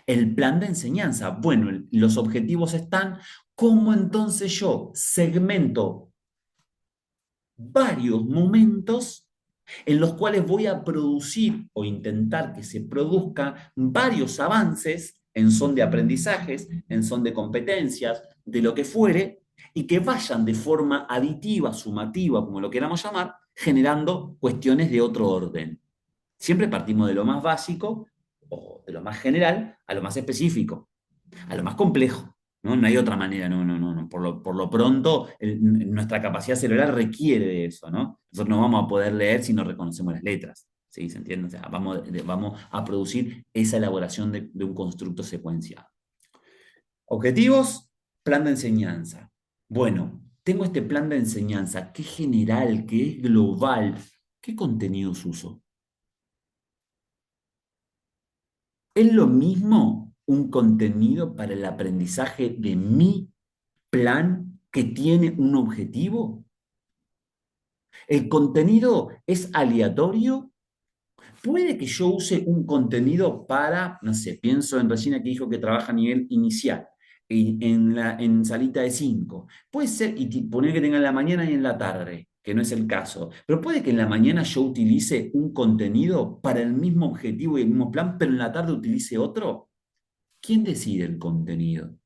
Speaker 1: El plan de enseñanza. Bueno, los objetivos están. ¿Cómo entonces yo segmento varios momentos en los cuales voy a producir o intentar que se produzcan varios avances en son de aprendizajes, en son de competencias, de lo que fuere, y que vayan de forma aditiva, sumativa, como lo queramos llamar, generando cuestiones de otro orden? Siempre partimos de lo más básico o de lo más general a lo más específico, a lo más complejo. ¿No? No hay otra manera, no. Por lo pronto, nuestra capacidad cerebral requiere de eso, ¿no? Nosotros no vamos a poder leer si no reconocemos las letras, ¿sí? ¿Se entiende? O sea, vamos a producir esa elaboración de un constructo secuencial. Objetivos, plan de enseñanza. Bueno, tengo este plan de enseñanza, ¿qué es general, qué es global? ¿Qué contenidos uso? ¿Es lo mismo un contenido para el aprendizaje de mi plan que tiene un objetivo? ¿El contenido es aleatorio? Puede que yo use un contenido para, no sé, pienso en Regina que dijo que trabaja a nivel inicial, en salita de 5. Puede ser, y poner que tenga en la mañana y en la tarde, que no es el caso. Pero puede que en la mañana yo utilice un contenido para el mismo objetivo y el mismo plan, pero en la tarde utilice otro. ¿Quién decide el contenido?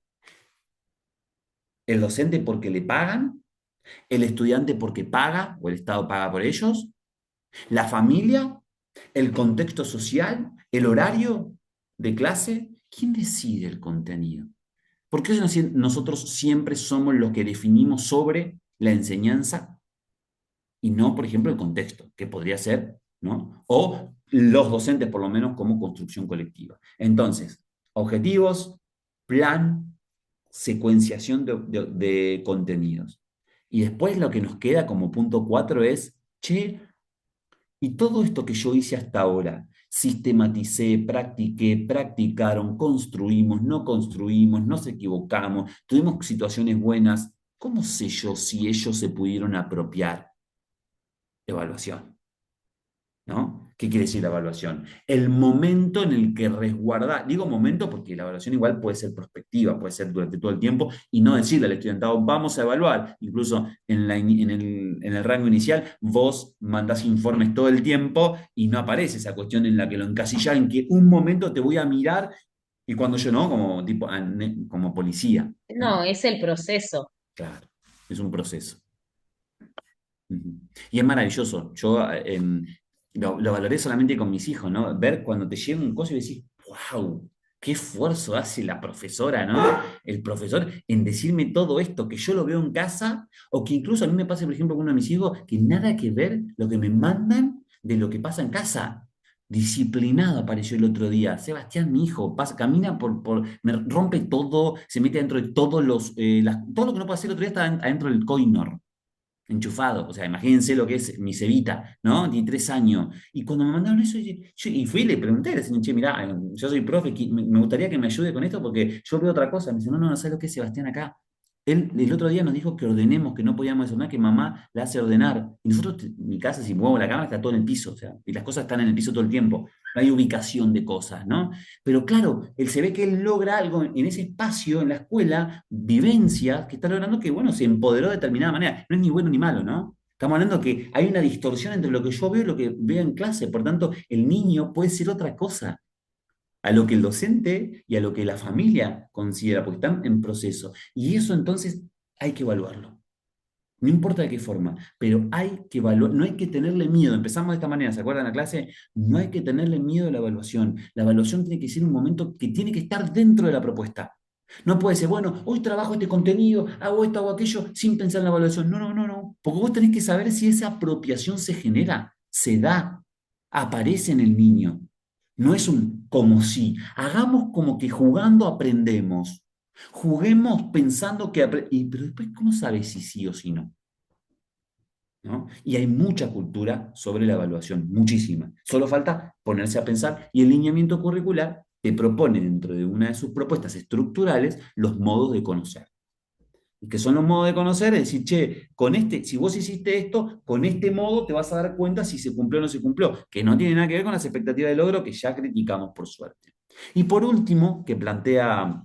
Speaker 1: ¿El docente porque le pagan? ¿El estudiante porque paga o el Estado paga por ellos? ¿La familia? ¿El contexto social? ¿El horario de clase? ¿Quién decide el contenido? Porque nosotros siempre somos los que definimos sobre la enseñanza y no, por ejemplo, el contexto, que podría ser, ¿no? O los docentes, por lo menos, como construcción colectiva. Entonces, objetivos, plan, secuenciación de contenidos. Y después lo que nos queda como punto 4 es, che, y todo esto que yo hice hasta ahora, sistematicé, practiqué, practicaron, construimos, no construimos, nos equivocamos, tuvimos situaciones buenas, ¿cómo sé yo si ellos se pudieron apropiar? Evaluación, ¿no? ¿Qué quiere decir la evaluación? El momento en el que resguardar, digo momento porque la evaluación igual puede ser prospectiva, puede ser durante todo el tiempo, y no decirle al estudiantado, vamos a evaluar, incluso en el rango inicial, vos mandás informes todo el tiempo y no aparece esa cuestión en la que lo encasillás en que un momento te voy a mirar y cuando yo no, como, tipo, como policía.
Speaker 8: No, es el proceso.
Speaker 1: Claro, es un proceso. Ujú. Y es maravilloso. Yo lo valoré solamente con mis hijos, ¿no? Ver cuando te llega un coso y decís, wow, qué esfuerzo hace la profesora, ¿no? El profesor en decirme todo esto, que yo lo veo en casa, o que incluso a mí me pasa, por ejemplo, con uno de mis hijos, que nada que ver lo que me mandan de lo que pasa en casa. Disciplinado apareció el otro día. Sebastián, mi hijo, camina me rompe todo, se mete dentro de todos todo lo que no puede hacer el otro día está adentro del Coinor, enchufado. O sea, imagínense lo que es mi cebita, ¿no? Tiene 3 años. Y cuando me mandaron eso, y fui y le pregunté, le dije, che, mirá, yo soy profe, me gustaría que me ayude con esto porque yo veo otra cosa. Me dice, no, no, no sabes lo que es Sebastián acá. Él el otro día nos dijo que ordenemos, que no podíamos desordenar, que mamá la hace ordenar. Y nosotros, mi casa, si muevo la cámara, está todo en el piso, o sea, y las cosas están en el piso todo el tiempo. No hay ubicación de cosas, ¿no? Pero claro, él se ve que él logra algo en ese espacio, en la escuela, vivencias que está logrando que, bueno, se empoderó de determinada manera. No es ni bueno ni malo, ¿no? Estamos hablando que hay una distorsión entre lo que yo veo y lo que veo en clase. Por tanto, el niño puede ser otra cosa a lo que el docente y a lo que la familia considera, porque están en proceso. Y eso entonces hay que evaluarlo. No importa de qué forma, pero hay que evaluar, no hay que tenerle miedo. Empezamos de esta manera, ¿se acuerdan la clase? No hay que tenerle miedo a la evaluación. La evaluación tiene que ser un momento que tiene que estar dentro de la propuesta. No puede ser, bueno, hoy trabajo este contenido, hago esto, hago aquello, sin pensar en la evaluación. No, no, no, no. Porque vos tenés que saber si esa apropiación se genera, se da, aparece en el niño. No es un como si. Hagamos como que jugando aprendemos. Juguemos pensando que... pero después, ¿cómo sabes si sí o si no? ¿No? Y hay mucha cultura sobre la evaluación, muchísima. Solo falta ponerse a pensar y el lineamiento curricular te propone dentro de una de sus propuestas estructurales los modos de conocer. ¿Y qué son los modos de conocer? Es decir, che, con este, si vos hiciste esto, con este modo te vas a dar cuenta si se cumplió o no se cumplió, que no tiene nada que ver con las expectativas de logro que ya criticamos por suerte. Y por último, que plantea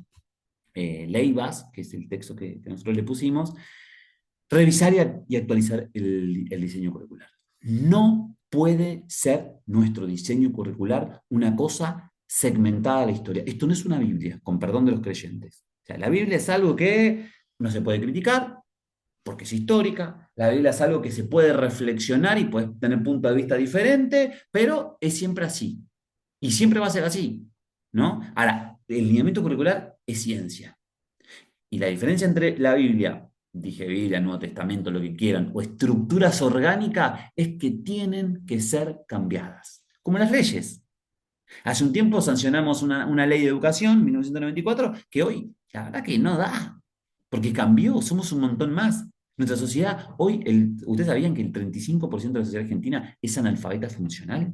Speaker 1: Leibas, que es el texto que nosotros le pusimos, revisar y actualizar el diseño curricular. No puede ser nuestro diseño curricular una cosa segmentada a la historia. Esto no es una Biblia, con perdón de los creyentes. O sea, la Biblia es algo que no se puede criticar, porque es histórica. La Biblia es algo que se puede reflexionar y puede tener punto de vista diferente, pero es siempre así. Y siempre va a ser así, ¿no? Ahora, el lineamiento curricular es ciencia. Y la diferencia entre la Biblia, dije Biblia, Nuevo Testamento, lo que quieran, o estructuras orgánicas, es que tienen que ser cambiadas. Como las leyes. Hace un tiempo sancionamos una ley de educación, 1994, que hoy, la verdad que no da, porque cambió, somos un montón más. Nuestra sociedad, hoy, ¿ustedes sabían que el 35% de la sociedad argentina es analfabeta funcional?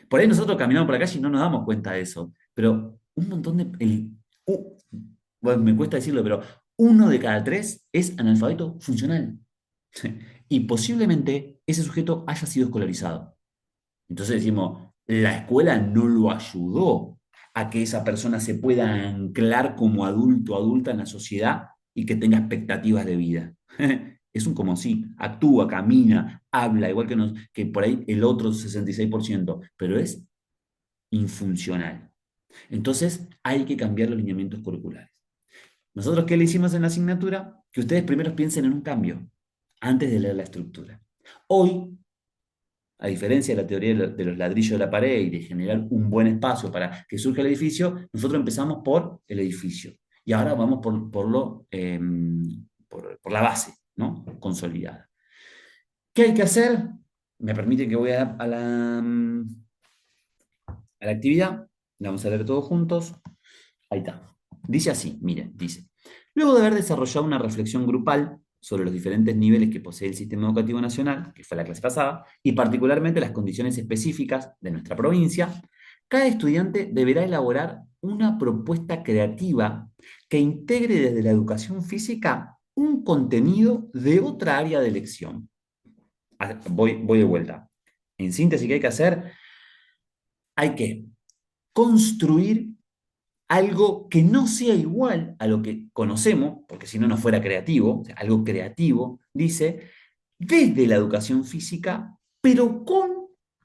Speaker 1: Por ahí nosotros caminamos por la calle y no nos damos cuenta de eso, pero un montón de... bueno, me cuesta decirlo, pero 1 de cada 3 es analfabeto funcional. Y posiblemente ese sujeto haya sido escolarizado. Entonces decimos, la escuela no lo ayudó a que esa persona se pueda anclar como adulto o adulta en la sociedad y que tenga expectativas de vida. Es un como si, actúa, camina, habla, igual que por ahí el otro 66%, pero es infuncional. Entonces hay que cambiar los lineamientos curriculares. ¿Nosotros qué le hicimos en la asignatura? Que ustedes primero piensen en un cambio, antes de leer la estructura. Hoy, a diferencia de la teoría de los ladrillos de la pared y de generar un buen espacio para que surja el edificio, nosotros empezamos por el edificio. Y ahora vamos por la base, ¿no? Consolidada. ¿Qué hay que hacer? Me permiten que voy a la actividad. La vamos a leer todos juntos. Ahí está. Dice así, miren, dice. Luego de haber desarrollado una reflexión grupal sobre los diferentes niveles que posee el sistema educativo nacional, que fue la clase pasada, y particularmente las condiciones específicas de nuestra provincia, cada estudiante deberá elaborar una propuesta creativa que integre desde la educación física un contenido de otra área de elección. Voy de vuelta. En síntesis, ¿qué hay que hacer? Hay que construir algo que no sea igual a lo que conocemos, porque si no, no fuera creativo, o sea, algo creativo, dice, desde la educación física, pero con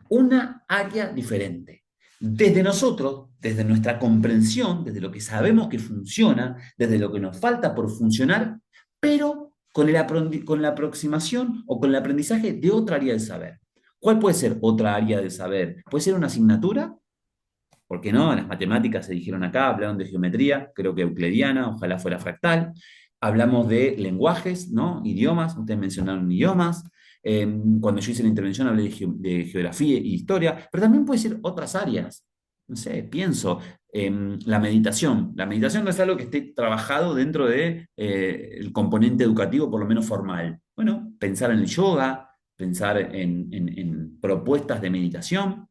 Speaker 1: una área diferente. Desde nosotros, desde nuestra comprensión, desde lo que sabemos que funciona, desde lo que nos falta por funcionar, pero con la aproximación o con el aprendizaje de otra área del saber. ¿Cuál puede ser otra área del saber? ¿Puede ser una asignatura? ¿Por qué no? Las matemáticas se dijeron acá, hablaron de geometría, creo que euclidiana, ojalá fuera fractal. Hablamos de lenguajes, ¿no? Idiomas, ustedes mencionaron idiomas. Cuando yo hice la intervención hablé de geografía y historia, pero también puede ser otras áreas. No sé, pienso, la meditación. La meditación no es algo que esté trabajado dentro del componente educativo, por lo menos formal. Bueno, pensar en el yoga, pensar en propuestas de meditación.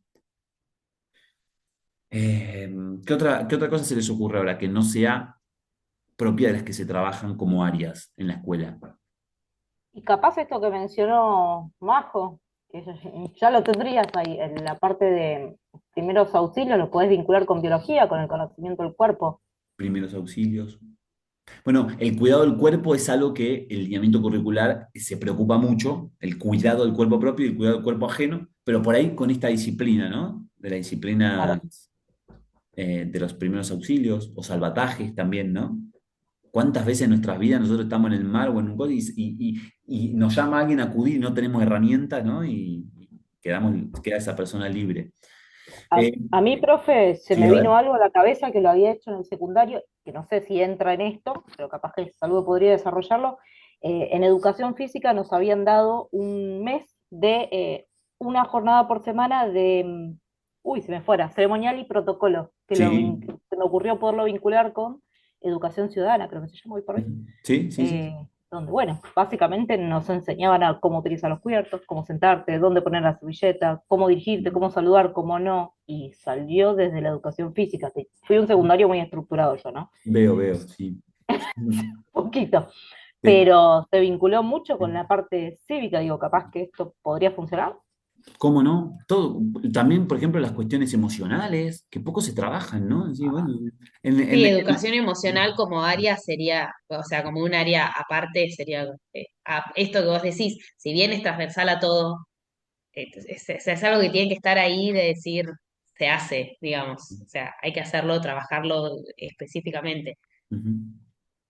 Speaker 1: ¿Qué otra cosa se les ocurre ahora que no sea propia de las que se trabajan como áreas en la escuela?
Speaker 2: Y capaz esto que mencionó Majo, que ya lo tendrías ahí, en la parte de primeros auxilios, lo podés vincular con biología, con el conocimiento del cuerpo.
Speaker 1: Primeros auxilios. Bueno, el cuidado del cuerpo es algo que el lineamiento curricular se preocupa mucho, el cuidado del cuerpo propio y el cuidado del cuerpo ajeno, pero por ahí con esta disciplina, ¿no? De la disciplina
Speaker 2: Claro.
Speaker 1: de los primeros auxilios o salvatajes también, ¿no? ¿Cuántas veces en nuestras vidas nosotros estamos en el mar o en un coche y nos llama alguien a acudir y no tenemos herramienta, ¿no? Y queda esa persona libre. Eh,
Speaker 2: A mí, profe, se
Speaker 1: sí,
Speaker 2: me
Speaker 1: a ver.
Speaker 2: vino algo a la cabeza que lo había hecho en el secundario, que no sé si entra en esto, pero capaz que algo podría desarrollarlo. En educación física nos habían dado un mes de una jornada por semana de, se me fuera, ceremonial y protocolo,
Speaker 1: Sí.
Speaker 2: que se me ocurrió poderlo vincular con educación ciudadana, creo que se llama hoy por hoy.
Speaker 1: Sí, sí, sí.
Speaker 2: eh, Donde, bueno, básicamente nos enseñaban a cómo utilizar los cubiertos, cómo sentarte, dónde poner la servilleta, cómo dirigirte, cómo saludar, cómo no, y salió desde la educación física. Fui un secundario muy estructurado yo, ¿no?
Speaker 1: Veo, sí.
Speaker 2: Poquito,
Speaker 1: Sí.
Speaker 2: pero se vinculó mucho con la parte cívica, digo, capaz que esto podría funcionar.
Speaker 1: ¿Cómo no? Todo, también, por ejemplo, las cuestiones emocionales, que poco se trabajan, ¿no? Sí, bueno,
Speaker 8: Sí, educación emocional como área sería, o sea, como un área aparte sería esto que vos decís, si bien es transversal a todo, es algo que tiene que estar ahí de decir, se hace, digamos, o sea, hay que hacerlo, trabajarlo específicamente,
Speaker 1: ujú,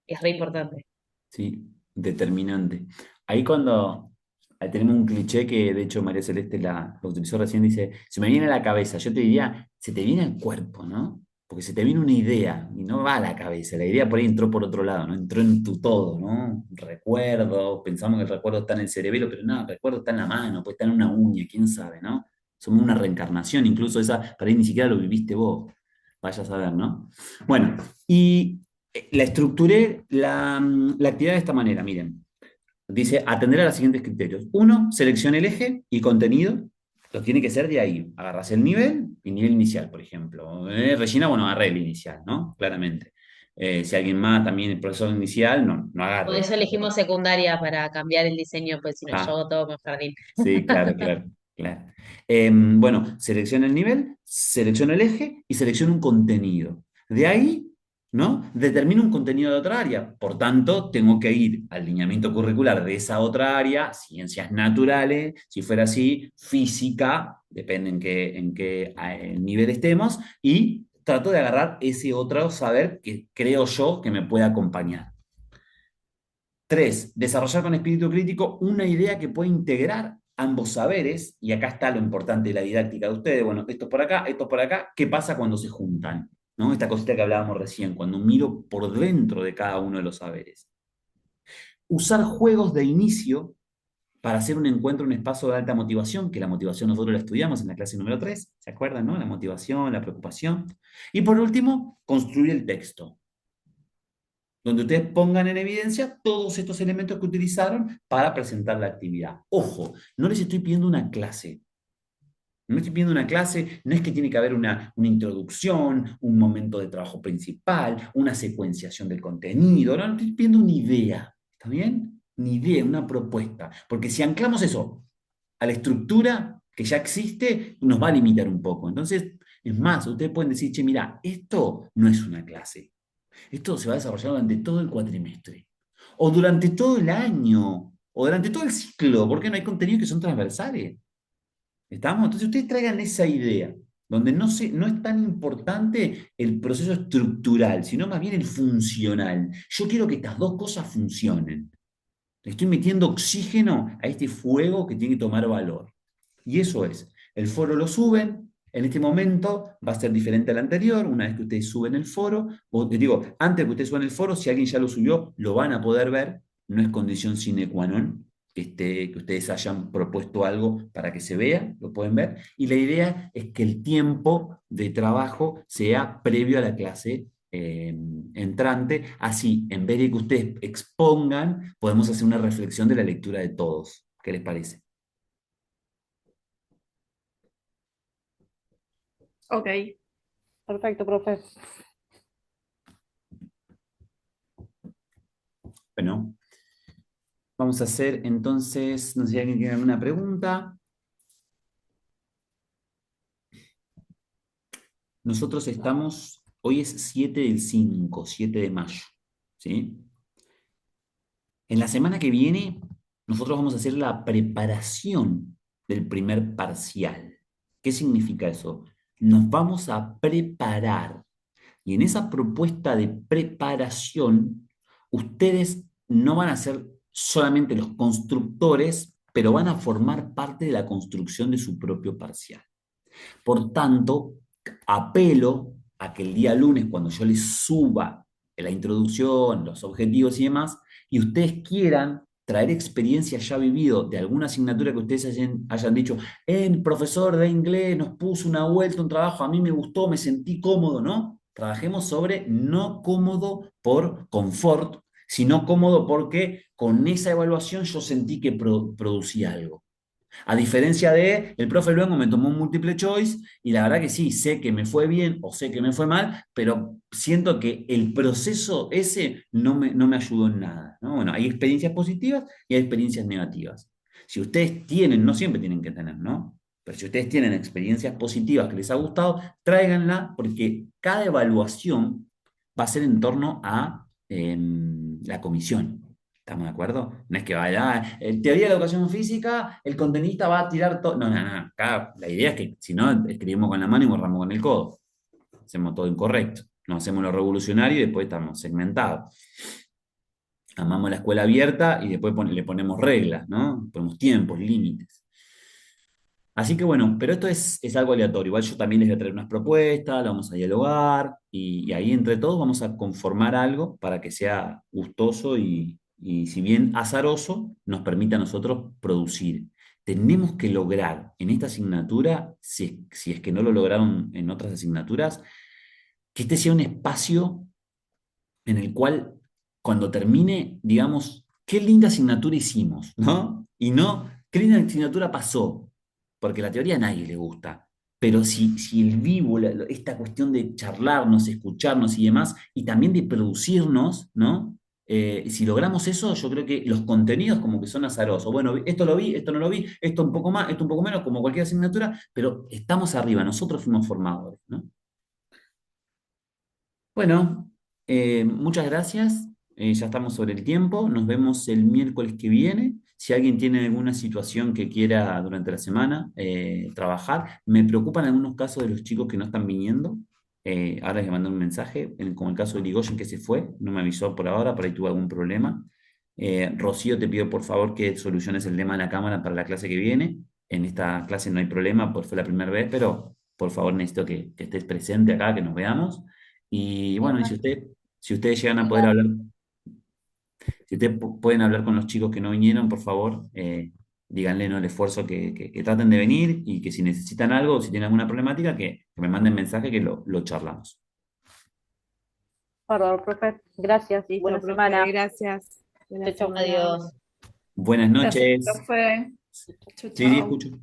Speaker 8: es re importante.
Speaker 1: sí, determinante. Ahí cuando ahí tenemos un cliché que de hecho María Celeste lo utilizó recién, dice, se me viene a la cabeza, yo te diría, se te viene al cuerpo, ¿no? Porque se te viene una idea y no va a la cabeza, la idea por ahí entró por otro lado, ¿no? Entró en tu todo, ¿no? Recuerdo, pensamos que el recuerdo está en el cerebelo, pero no, el recuerdo está en la mano, puede estar en una uña, quién sabe, ¿no? Somos una reencarnación, incluso esa, para ahí ni siquiera lo viviste vos, vaya a saber, ¿no? Bueno, y la estructuré la actividad de esta manera, miren. Dice atender a los siguientes criterios. Uno, seleccione el eje y contenido. Lo tiene que ser de ahí. Agarras el nivel y nivel inicial, por ejemplo. Regina, bueno, agarré el inicial, ¿no? Claramente. Si alguien más también el profesor inicial, no
Speaker 8: Por
Speaker 1: agarre.
Speaker 8: eso elegimos secundaria para cambiar el diseño, pues si no, yo
Speaker 1: Ah,
Speaker 8: hago todo con jardín.
Speaker 1: sí, claro, claro, claro. Bueno, selecciona el nivel, selecciona el eje y selecciona un contenido. De ahí, ¿no? Determino un contenido de otra área. Por tanto, tengo que ir al lineamiento curricular de esa otra área, ciencias naturales, si fuera así, física, depende en qué nivel estemos, y trato de agarrar ese otro saber que creo yo que me puede acompañar. Tres, desarrollar con espíritu crítico una idea que pueda integrar ambos saberes, y acá está lo importante de la didáctica de ustedes, bueno, esto por acá, ¿qué pasa cuando se juntan? ¿No? Esta cosita que hablábamos recién, cuando miro por dentro de cada uno de los saberes. Usar juegos de inicio para hacer un encuentro, un espacio de alta motivación, que la motivación nosotros la estudiamos en la clase número 3, ¿se acuerdan, no? La motivación, la preocupación. Y por último, construir el texto donde ustedes pongan en evidencia todos estos elementos que utilizaron para presentar la actividad. Ojo, no les estoy pidiendo una clase. No estoy pidiendo una clase, no es que tiene que haber una introducción, un momento de trabajo principal, una secuenciación del contenido, no, estoy pidiendo una idea, ¿está bien? Una idea, una propuesta. Porque si anclamos eso a la estructura que ya existe, nos va a limitar un poco. Entonces, es más, ustedes pueden decir, che, mira, esto no es una clase. Esto se va a desarrollar durante todo el cuatrimestre, o durante todo el año, o durante todo el ciclo, porque no hay contenidos que son transversales. ¿Estamos? Entonces ustedes traigan esa idea, donde no es tan importante el proceso estructural, sino más bien el funcional. Yo quiero que estas dos cosas funcionen. Le estoy metiendo oxígeno a este fuego que tiene que tomar valor. Y eso es, el foro lo suben, en este momento va a ser diferente al anterior, una vez que ustedes suben el foro, o te digo, antes de que ustedes suban el foro, si alguien ya lo subió, lo van a poder ver, no es condición sine qua non que ustedes hayan propuesto algo para que se vea, lo pueden ver, y la idea es que el tiempo de trabajo sea previo a la clase entrante. Así, en vez de que ustedes expongan, podemos hacer una reflexión de la lectura de todos. ¿Qué les parece?
Speaker 4: Ok.
Speaker 11: Perfecto, profe.
Speaker 1: Bueno, vamos a hacer entonces, no sé si alguien tiene alguna pregunta. Nosotros estamos, hoy es 7/5, 7 de mayo, ¿sí? En la semana que viene, nosotros vamos a hacer la preparación del primer parcial. ¿Qué significa eso? Nos vamos a preparar. Y en esa propuesta de preparación, ustedes no van a ser solamente los constructores, pero van a formar parte de la construcción de su propio parcial. Por tanto, apelo a que el día lunes, cuando yo les suba la introducción, los objetivos y demás, y ustedes quieran traer experiencia ya vivido de alguna asignatura que ustedes hayan dicho, el profesor de inglés nos puso una vuelta, un trabajo, a mí me gustó, me sentí cómodo, ¿no? Trabajemos sobre no cómodo por confort, sino cómodo porque con esa evaluación yo sentí que producía algo. A diferencia de, el profe luego me tomó un múltiple choice y la verdad que sí, sé que me fue bien o sé que me fue mal, pero siento que el proceso ese no me ayudó en nada, ¿no? Bueno, hay experiencias positivas y hay experiencias negativas. Si ustedes tienen, no siempre tienen que tener, ¿no? Pero si ustedes tienen experiencias positivas que les ha gustado, tráiganla porque cada evaluación va a ser en torno a la comisión. ¿Estamos de acuerdo? No es que vaya, en teoría de la educación física, el contenista va a tirar todo. No, no, no. Acá la idea es que si no, escribimos con la mano y borramos con el codo. Hacemos todo incorrecto. Nos hacemos lo revolucionario y después estamos segmentados. Amamos la escuela abierta y después le ponemos reglas, ¿no? Ponemos tiempos, límites. Así que bueno, pero esto es algo aleatorio. Igual yo también les voy a traer unas propuestas, la vamos a dialogar y ahí entre todos vamos a conformar algo para que sea gustoso y si bien azaroso, nos permita a nosotros producir. Tenemos que lograr en esta asignatura, si es que no lo lograron en otras asignaturas, que este sea un espacio en el cual cuando termine, digamos, qué linda asignatura hicimos, ¿no? Y no, qué linda asignatura pasó, porque la teoría a nadie le gusta. Pero si el vivo, esta cuestión de charlarnos, escucharnos y demás, y también de producirnos, ¿no? Si logramos eso, yo creo que los contenidos como que son azarosos. Bueno, esto lo vi, esto no lo vi, esto un poco más, esto un poco menos, como cualquier asignatura, pero estamos arriba, nosotros fuimos formadores, ¿no? Bueno, muchas gracias. Ya estamos sobre el tiempo. Nos vemos el miércoles que viene. Si alguien tiene alguna situación que quiera durante la semana trabajar, me preocupan algunos casos de los chicos que no están viniendo. Ahora les mandé un mensaje, como el caso de Ligoyen que se fue, no me avisó por ahora, por ahí tuvo algún problema. Rocío, te pido por favor que soluciones el tema de la cámara para la clase que viene. En esta clase no hay problema, porque fue la primera vez, pero por favor necesito que estés presente acá, que nos veamos. Y bueno, y si ustedes llegan a poder hablar, si ustedes pueden hablar con los chicos que no vinieron, por favor, díganle, ¿no? El esfuerzo que traten de venir y que si necesitan algo o si tienen alguna problemática, que me manden mensaje que lo charlamos.
Speaker 11: Bárbaro, profe. Gracias y buena
Speaker 3: Profe,
Speaker 11: semana.
Speaker 3: gracias. Buena
Speaker 11: Chau, chau.
Speaker 3: semana.
Speaker 8: Adiós.
Speaker 1: Buenas
Speaker 4: Gracias,
Speaker 1: noches.
Speaker 4: profe. Chau,
Speaker 1: Sí,
Speaker 4: chau.
Speaker 1: escucho.